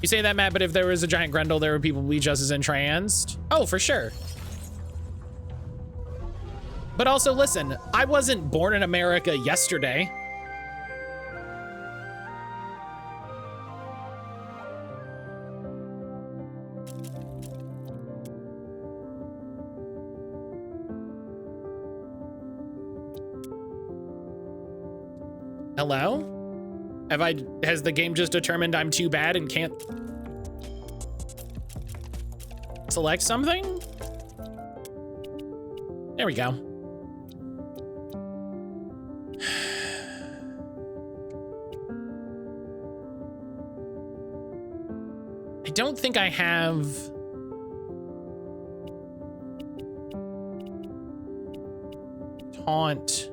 You say that, Matt, but if there was a giant Grendel, there would people be just as entranced. Oh, for sure. But also, listen, I wasn't born in America yesterday. Hello? Has the game just determined I'm too bad and can't select something? There we go. I don't think I have taunt.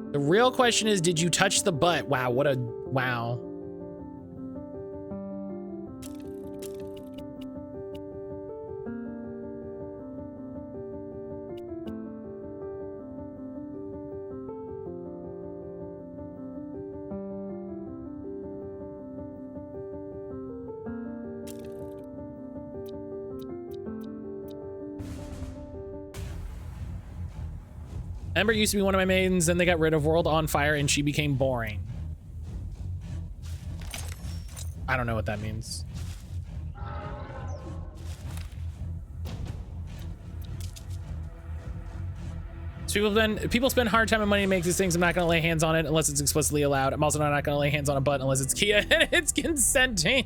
The real question is, did you touch the butt? Wow, what a wow. Ember used to be one of my maidens, then they got rid of World on Fire and she became boring. I don't know what that means. So people spend hard time and money to make these things. I'm not gonna lay hands on it unless it's explicitly allowed. I'm also not gonna lay hands on a butt unless it's Kia and it's consenting.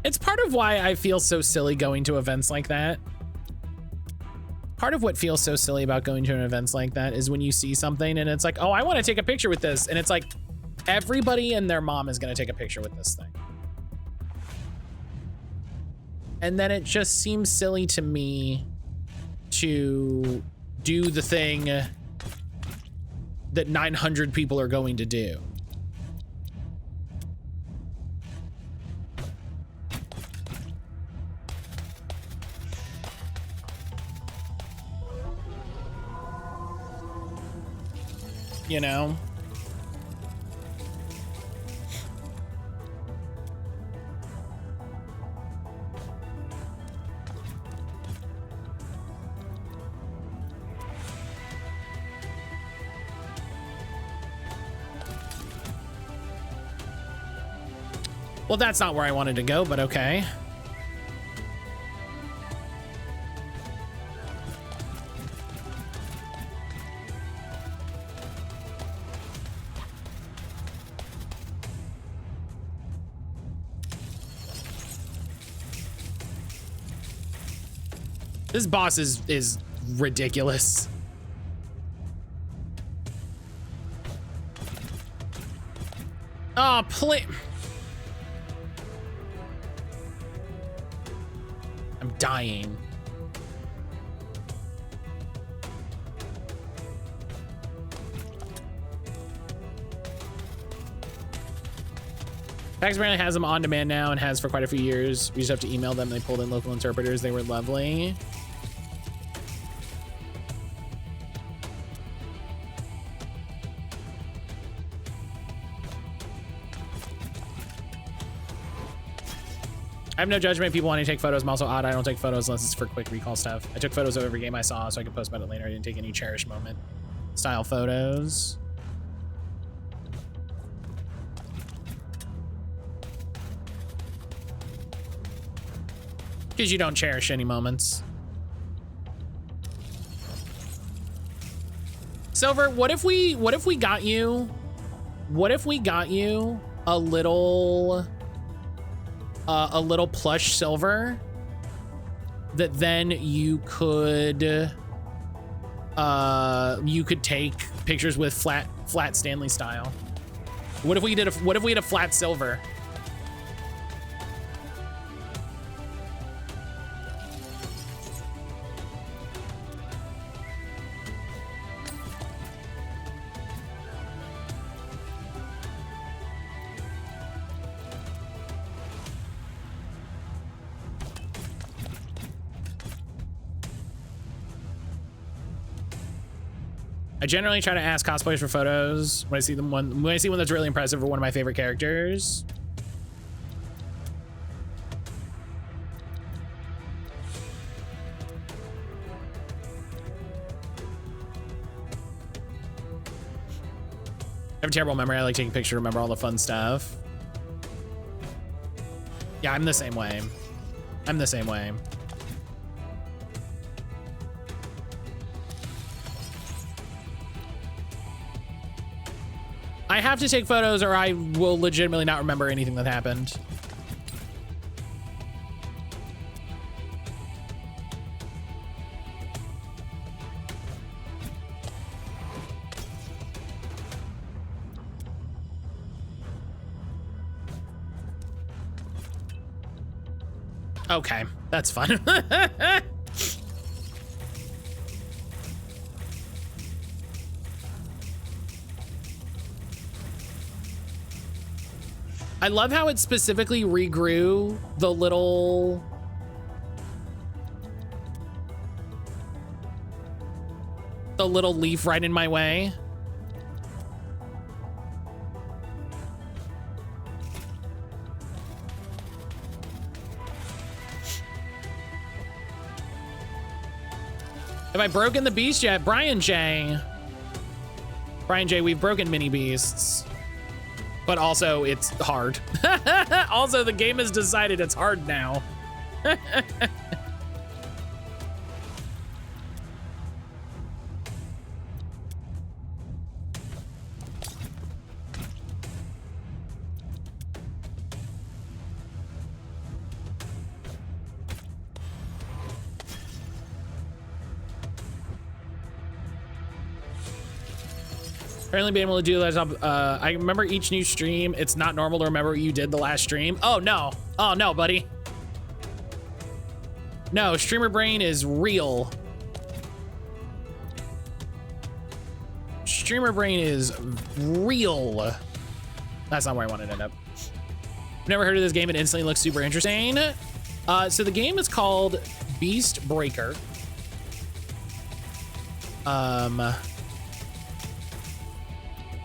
It's part of why I feel so silly going to events like that. Part of what feels so silly about going to an events like that is when you see something and it's like, oh, I want to take a picture with this. And it's like, everybody and their mom is going to take a picture with this thing. And then it just seems silly to me to do the thing that 900 people are going to do. You know? Well, that's not where I wanted to go, but okay. This boss is ridiculous. Oh, please. I'm dying. PAX apparently has them on demand now and has for quite a few years. We just have to email them. They pulled in local interpreters. They were lovely. I have no judgment. People want to take photos. I'm also odd. I don't take photos unless it's for quick recall stuff. I took photos of every game I saw so I could post about it later. I didn't take any cherished moment style photos. Because you don't cherish any moments. Silver, what if we got you a little plush Silver that then you could take pictures with flat Stanley style? What if we had a flat Silver? I generally try to ask cosplayers for photos when I see one that's really impressive or one of my favorite characters. I have a terrible memory. I like taking pictures to remember all the fun stuff. Yeah, I'm the same way. I'm the same way. I have to take photos or I will legitimately not remember anything that happened. Okay, that's fun. I love how it specifically regrew the little leaf right in my way. Have I broken the beast yet? Brian J, we've broken mini beasts. But also, it's hard. Also, the game has decided it's hard now. Apparently being able to do that. I remember each new stream. It's not normal to remember what you did the last stream. Oh no, buddy. No, streamer brain is real. Streamer brain is real. That's not where I wanted to end up. I've never heard of this game. It instantly looks super interesting. So the game is called Beast Breaker.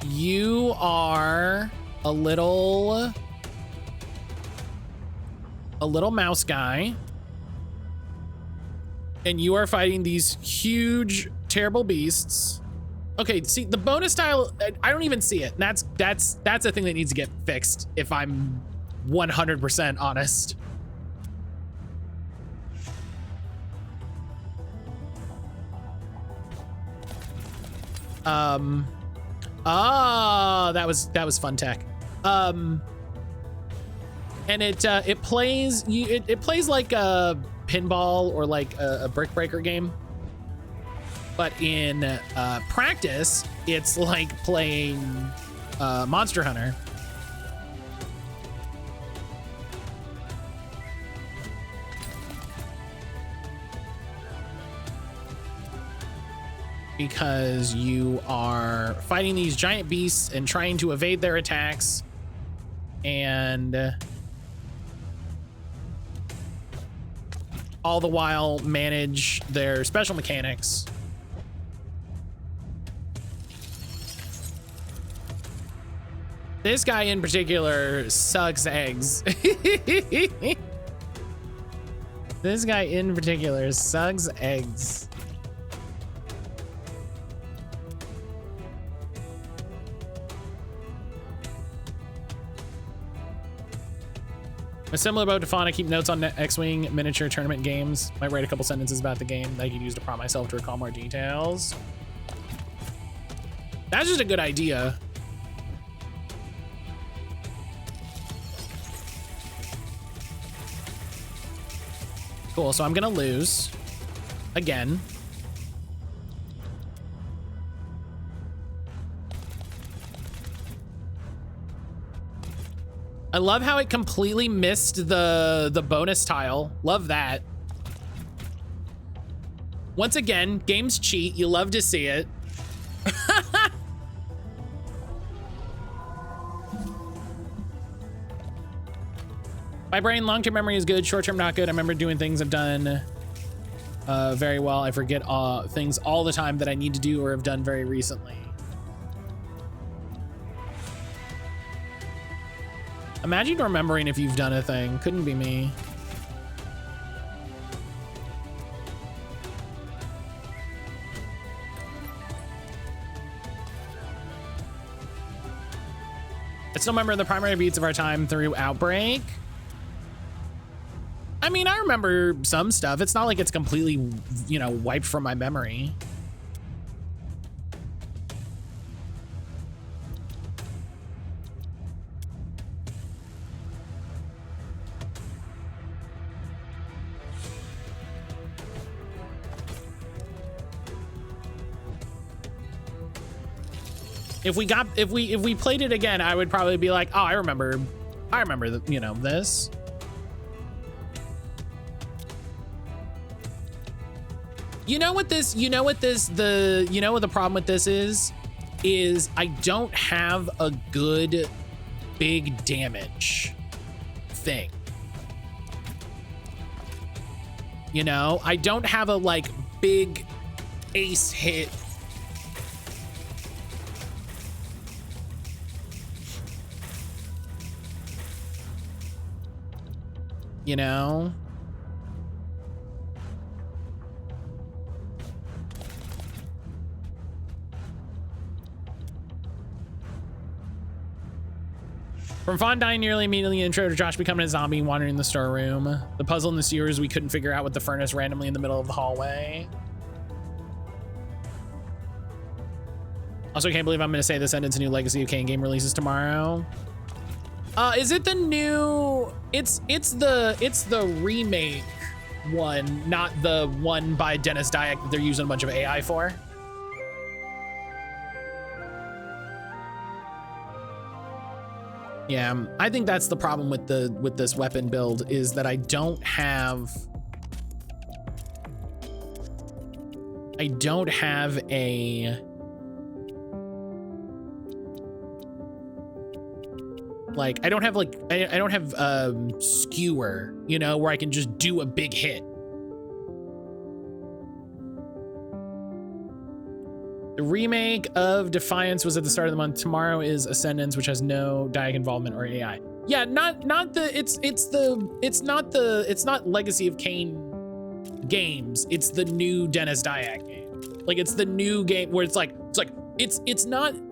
You are a little mouse guy, and you are fighting these huge, terrible beasts. Okay, see the bonus style, I don't even see it. That's a thing that needs to get fixed, if I'm 100% honest. That was fun tech. And it plays like a pinball or like a brick breaker game, but in practice it's like playing Monster Hunter. Because you are fighting these giant beasts and trying to evade their attacks, and all the while manage their special mechanics. This guy in particular sucks eggs. This guy in particular sucks eggs. A similar boat to Fauna, keep notes on X-Wing miniature tournament games. Might write a couple sentences about the game that I could use to prompt myself to recall more details. That's just a good idea. Cool, so I'm gonna lose again. I love how it completely missed the bonus tile. Love that. Once again, games cheat. You love to see it. My brain, long-term memory is good, short-term not good. I remember doing things I've done very well. I forget things all the time that I need to do or have done very recently. Imagine remembering if you've done a thing. Couldn't be me. I still remember the primary beats of our time through Outbreak. I mean, I remember some stuff. It's not like it's completely, you know, wiped from my memory. If we played it again, I would probably be like, oh, I remember the, you know, this. You know what the problem with this is I don't have a good big damage thing. You know, I don't have a like big ace hit. You know? From Fawn dying nearly immediately intro to Josh becoming a zombie wandering the storeroom. The puzzle in the sewers, we couldn't figure out with the furnace randomly in the middle of the hallway. Also, I can't believe I'm gonna say this sentence. A new Legacy of Kain game releases tomorrow. Is it the new? It's the remake one, not the one by Dennis Dyack that they're using a bunch of AI for. Yeah, I think that's the problem with this weapon build is that I don't have a like I don't have skewer, you know, where I can just do a big hit. The remake of Defiance was at the start of the month. Tomorrow is Ascendance, which has no Dyack involvement or AI. Yeah, not Legacy of Kain games. It's the new Dennis Dyack game. Like it's the new game where it's not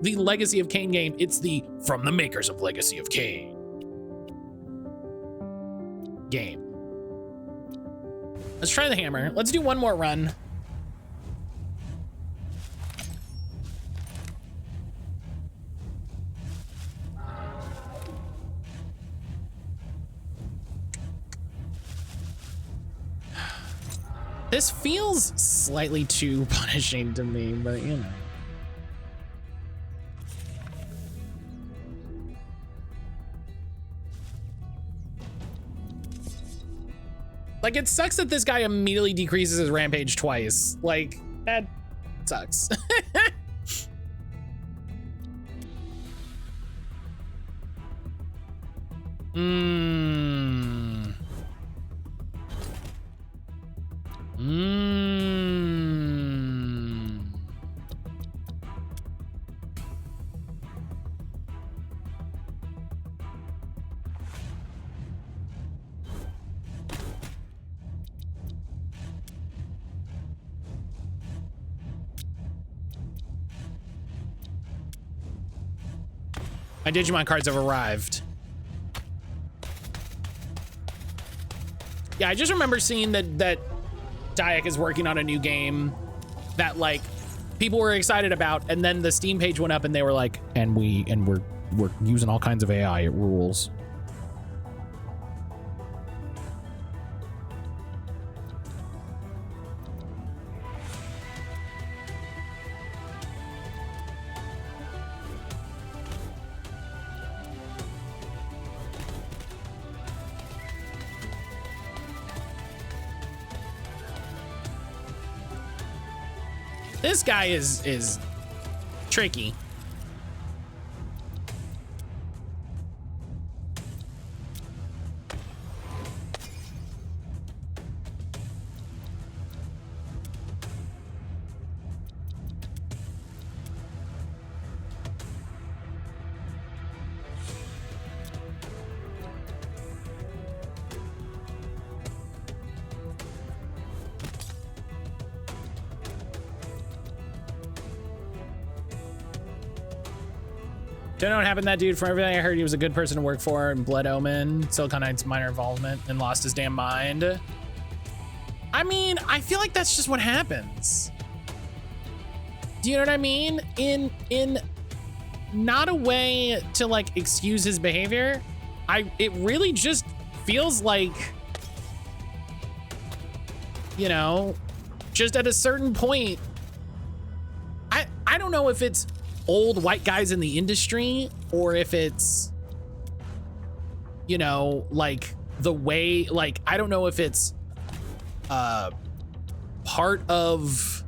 the Legacy of Kain game. It's the from the makers of Legacy of Kain game. Let's try the hammer. Let's do one more run. This feels slightly too punishing to me, but you know. Like, it sucks that this guy immediately decreases his rampage twice. Like, that sucks. My Digimon cards have arrived. Yeah, I just remember seeing that Dayak is working on a new game that like people were excited about, and then the Steam page went up and they were like, and we're using all kinds of AI rules. This guy is tricky. Don't know what happened to that dude. From everything I heard, he was a good person to work for in Blood Omen, Silicon Knight's minor involvement, and lost his damn mind. I mean, I feel like that's just what happens. Do you know what I mean? In not a way to like excuse his behavior. It really just feels like, you know, just at a certain point, I don't know if it's old white guys in the industry or if it's, you know, like the way, like, I don't know if it's part of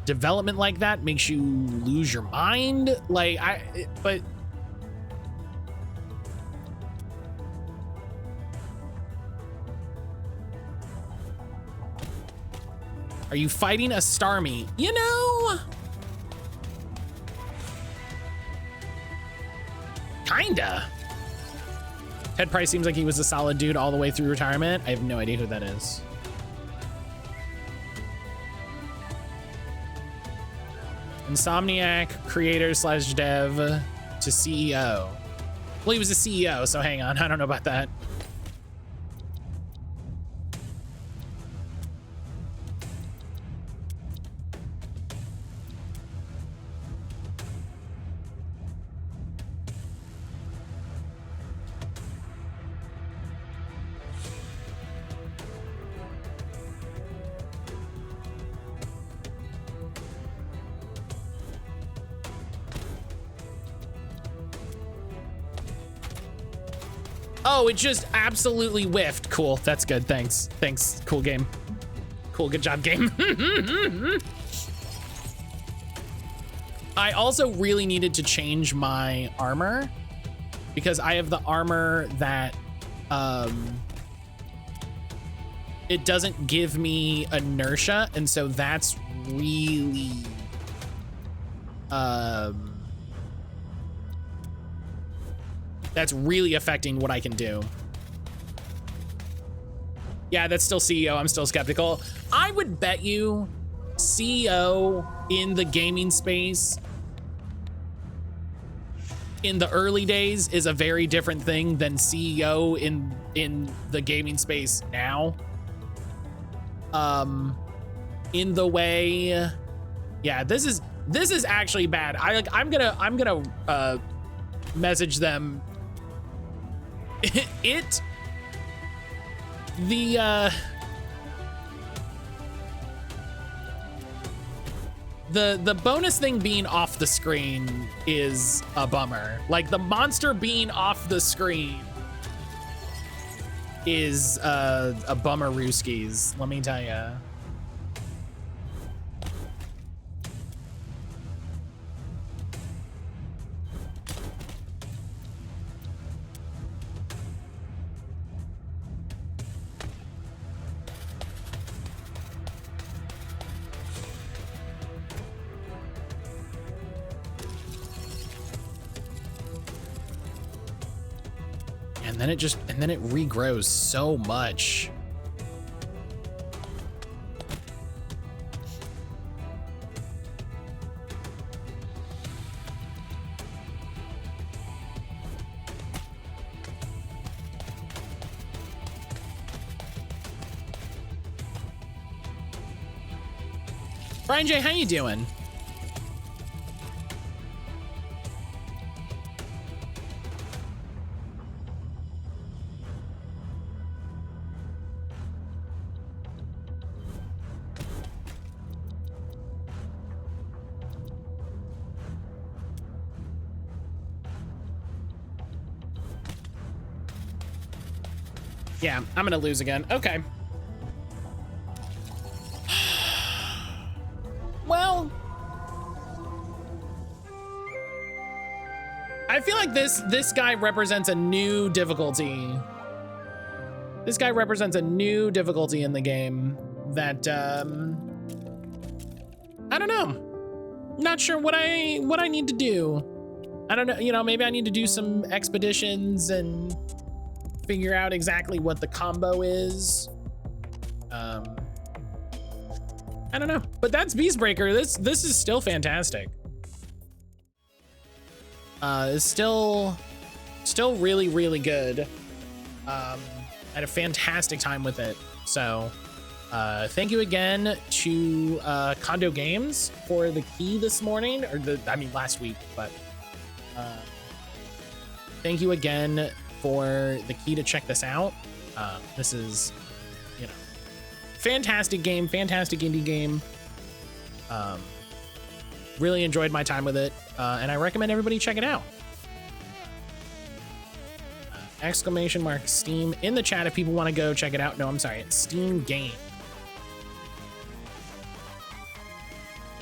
development like that makes you lose your mind. Like but are you fighting a Starmie? You know, kinda. Ted Price seems like he was a solid dude all the way through retirement. I have no idea who that is. Insomniac, creator / dev to CEO. Well, he was a CEO, so hang on. I don't know about that. Oh, it just absolutely whiffed. Cool. That's good. Thanks. Thanks. Cool game. Cool. Good job, game. I also really needed to change my armor because I have the armor that it doesn't give me inertia, and so that's really affecting what I can do. Yeah, that's still CEO. I'm still skeptical. I would bet you CEO in the gaming space in the early days is a very different thing than CEO in the gaming space now. In the way, yeah, this is actually bad. I'm gonna message them. The bonus thing being off the screen is a bummer. Like the monster being off the screen is a bummer rooskies, let me tell ya. And then it regrows so much. Brian J, how you doing? Yeah, I'm gonna lose again. Okay. Well, I feel like this guy represents a new difficulty. This guy represents a new difficulty in the game that I don't know. Not sure what I need to do. I don't know, you know, maybe I need to do some expeditions and figure out exactly what the combo is. I don't know, but that's Beastbreaker. This is still fantastic. It's still really, really good. I had a fantastic time with it. So thank you again to Condo Games for the key this morning, or last week, but thank you again for the key to check this out. This is, you know, fantastic game, fantastic indie game. Really enjoyed my time with it, and I recommend everybody check it out. Exclamation mark Steam in the chat if people want to go check it out. No, I'm sorry, it's Steam Game.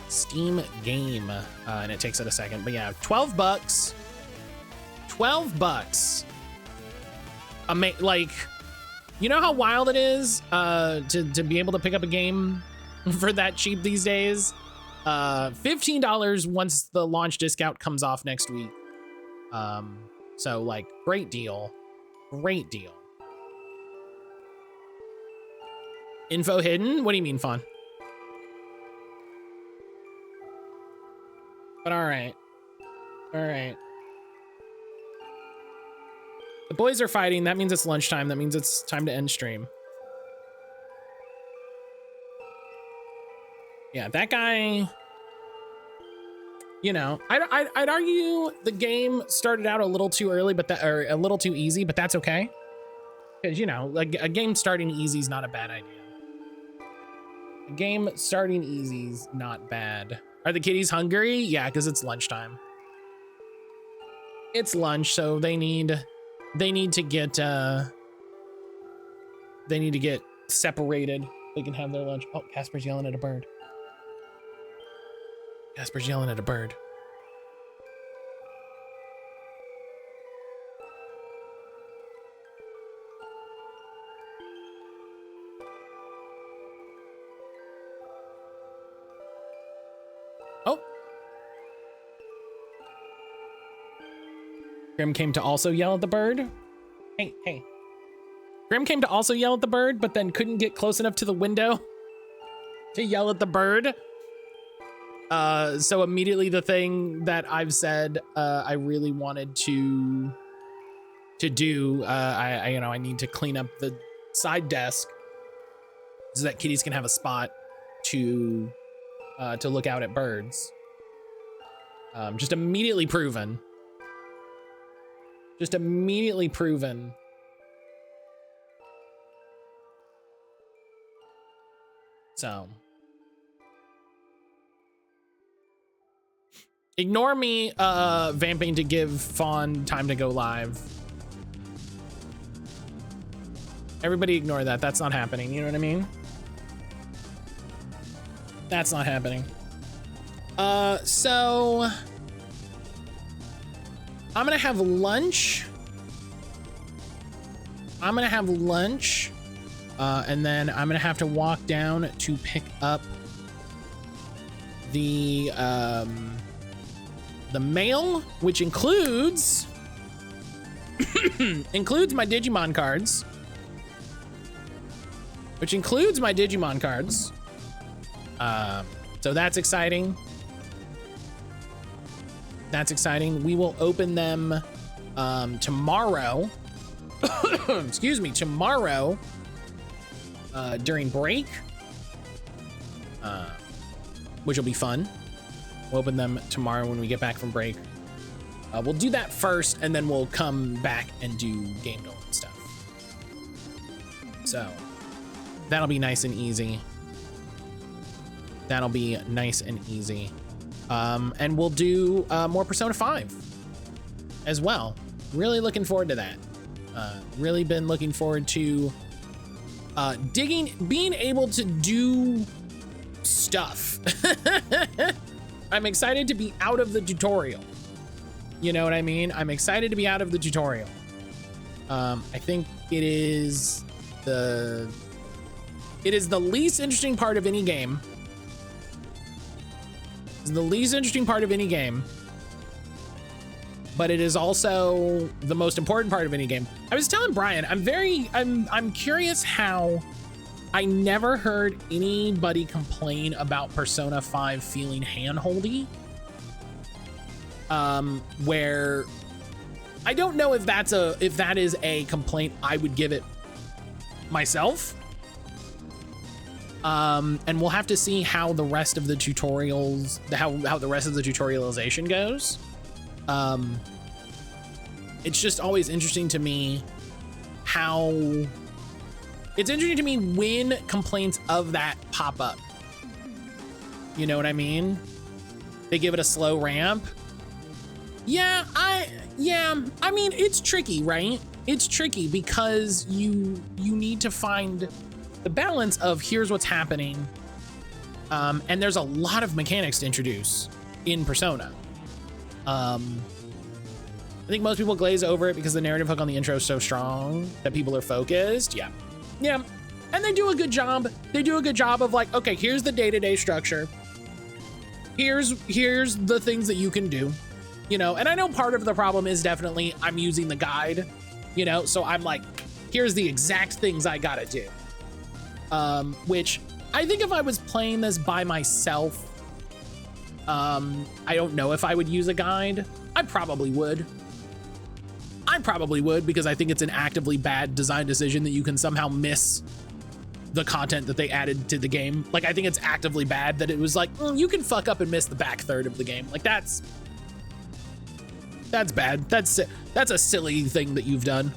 Steam Game, and it takes it a second, but yeah, $12. $12. Like, you know how wild it is to be able to pick up a game for that cheap these days? $15 once the launch discount comes off next week. So like, great deal. Great deal. Info hidden? What do you mean, Fawn? But all right. All right. The boys are fighting. That means it's lunchtime. That means it's time to end stream. Yeah, that guy, you know, I'd argue the game started out a little too early, but or a little too easy, but that's okay. Because, you know, like a game starting easy is not a bad idea. A game starting easy is not bad. Are the kitties hungry? Yeah, because it's lunchtime. It's lunch, so they need to get separated. They can have their lunch. Oh, Casper's yelling at a bird. Casper's yelling at a bird. Oh. Grim came to also yell at the bird. Hey, hey. Grim came to also yell at the bird, but then couldn't get close enough to the window to yell at the bird. So immediately the thing that I've said I really wanted to do, I need to clean up the side desk so that kitties can have a spot to look out at birds. Just immediately proven. Just immediately proven. So. Ignore me vamping to give Fawn time to go live. Everybody ignore that. That's not happening. You know what I mean? That's not happening. So I'm gonna have lunch. And then I'm gonna have to walk down to pick up the mail, which includes includes my Digimon cards. So that's exciting. We will open them tomorrow. Excuse me, tomorrow during break. which will be fun. We'll open them tomorrow when we get back from break. We'll do that first, and then we'll come back and do game goal and stuff. So that'll be nice and easy. That'll be nice and easy. And we'll do more Persona 5 as well. Really looking forward to that. Really been looking forward to being able to do stuff. I'm excited to be out of the tutorial. You know what I mean? I'm excited to be out of the tutorial. I think it is the least interesting part of any game. It's the least interesting part of any game, but it is also the most important part of any game. I was telling Brian, I'm curious how I never heard anybody complain about Persona 5 feeling handholdy. Where I don't know if that is a complaint I would give it myself. And we'll have to see how the rest of the tutorials, how the rest of the tutorialization goes. It's just always interesting to me when complaints of that pop up. You know what I mean? They give it a slow ramp. Yeah, I mean, it's tricky, right? It's tricky because you need to find the balance of here's what's happening. And there's a lot of mechanics to introduce in Persona. I think most people glaze over it because the narrative hook on the intro is so strong that people are focused. Yeah. And they do a good job. They do a good job of like, okay, here's the day-to-day structure. Here's the things that you can do. You know, and I know part of the problem is definitely I'm using the guide, you know, so I'm like, here's the exact things I gotta do. Which I think if I was playing this by myself, I don't know if I would use a guide. I probably would because I think it's an actively bad design decision that you can somehow miss the content that they added to the game. Like, I think it's actively bad that it was like, you can fuck up and miss the back third of the game. Like, that's bad. That's a silly thing that you've done.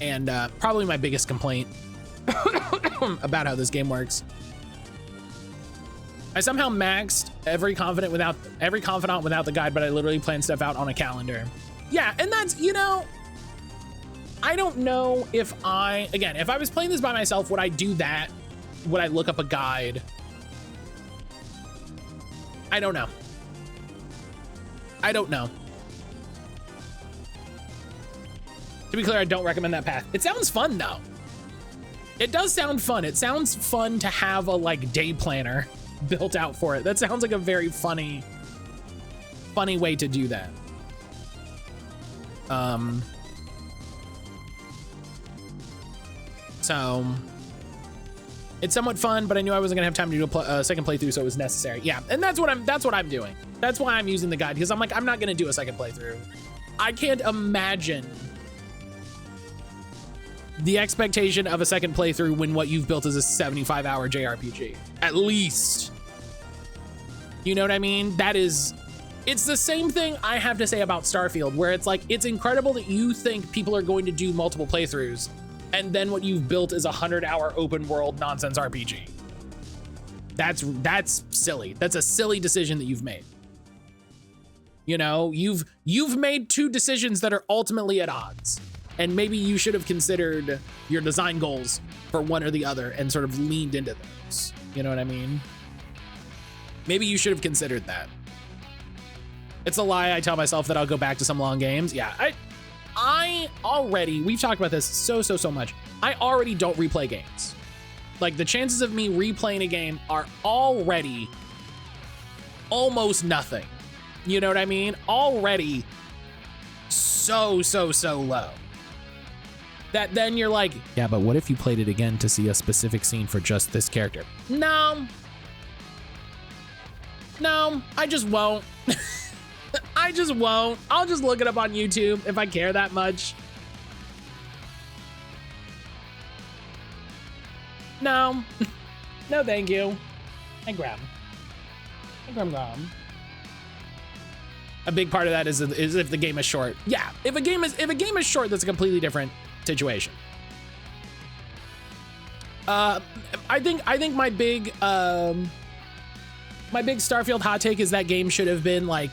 And probably my biggest complaint about how this game works. I somehow maxed every confidant without the guide, but I literally planned stuff out on a calendar. Yeah, and that's, you know, I don't know if I was playing this by myself, would I do that? Would I look up a guide? I don't know. To be clear, I don't recommend that path. It sounds fun though. It does sound fun. It sounds fun to have a like day planner built out for it. That sounds like a very funny way to do that. So it's somewhat fun, but I knew I wasn't gonna have time to do a second playthrough, so it was necessary. Yeah, and that's what I'm doing. That's why I'm using the guide, because I'm like, I'm not gonna do a second playthrough. I can't imagine the expectation of a second playthrough when what you've built is a 75-hour JRPG, at least. You know what I mean? It's the same thing I have to say about Starfield, where it's like, it's incredible that you think people are going to do multiple playthroughs, and then what you've built is a 100-hour open world nonsense RPG. That's silly. That's a silly decision that you've made. You know, you've made two decisions that are ultimately at odds. And maybe you should have considered your design goals for one or the other and sort of leaned into those. You know what I mean? Maybe you should have considered that. It's a lie I tell myself that I'll go back to some long games. Yeah, I already, we've talked about this so much. I already don't replay games. Like, the chances of me replaying a game are already almost nothing. You know what I mean? Already so low. That then you're like, yeah, but what if you played it again to see a specific scene for just this character? No, I just won't. I just won't. I'll just look it up on YouTube if I care that much. No. No, thank you. Hey, Graham. Hey, Graham. A big part of that is if the game is short. Yeah, if a game is short, that's a completely different situation. I think my big Starfield hot take is that game should have been like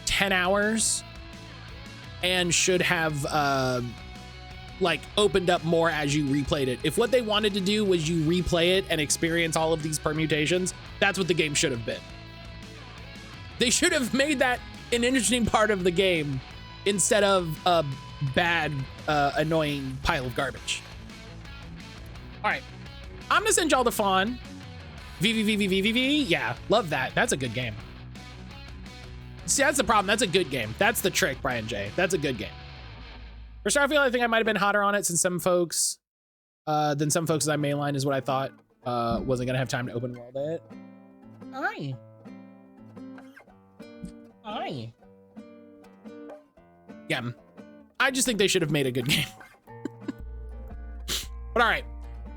10 hours and should have like opened up more as you replayed it. If what they wanted to do was you replay it and experience all of these permutations, that's what the game should have been. They should have made that an interesting part of the game instead of a bad, annoying pile of garbage. All right, I'm gonna send y'all the Fawn. VVVVVVV, yeah, love that. That's a good game. See, that's the problem. That's a good game. That's the trick, Brian J. That's a good game. For Starfield, I think I might have been hotter on it than some folks that I mainline is what I thought. Wasn't gonna have time to open world it. Hi. Yeah, I just think they should have made a good game. But all right,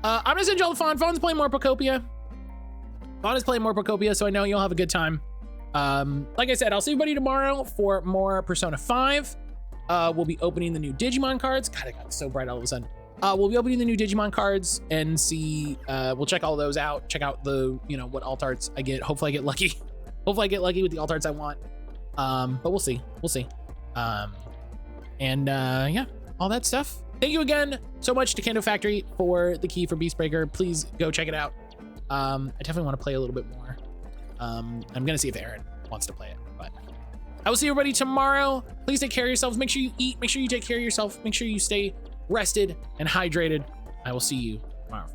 I'm gonna send y'all the Fawn. Fawn's playing more Procopia. Fawn is playing more Procopia, so I know you'll have a good time. Like I said, I'll see everybody tomorrow for more Persona 5. We'll be opening the new Digimon cards. God, it got so bright all of a sudden. We'll be opening the new Digimon cards and see, we'll check all those out. Check out the, what alt arts I get. Hopefully I get lucky. Hopefully I get lucky with the alt arts I want. But we'll see. Yeah, all that stuff. Thank you again so much to Kendo Factory for the key for Beastbreaker. Please go check it out. I definitely want to play a little bit more. I'm gonna see if Aaron wants to play it, but I will see everybody tomorrow. Please take care of yourselves. Make sure you eat. Make sure you take care of yourself. Make sure you stay rested and hydrated. I will see you tomorrow.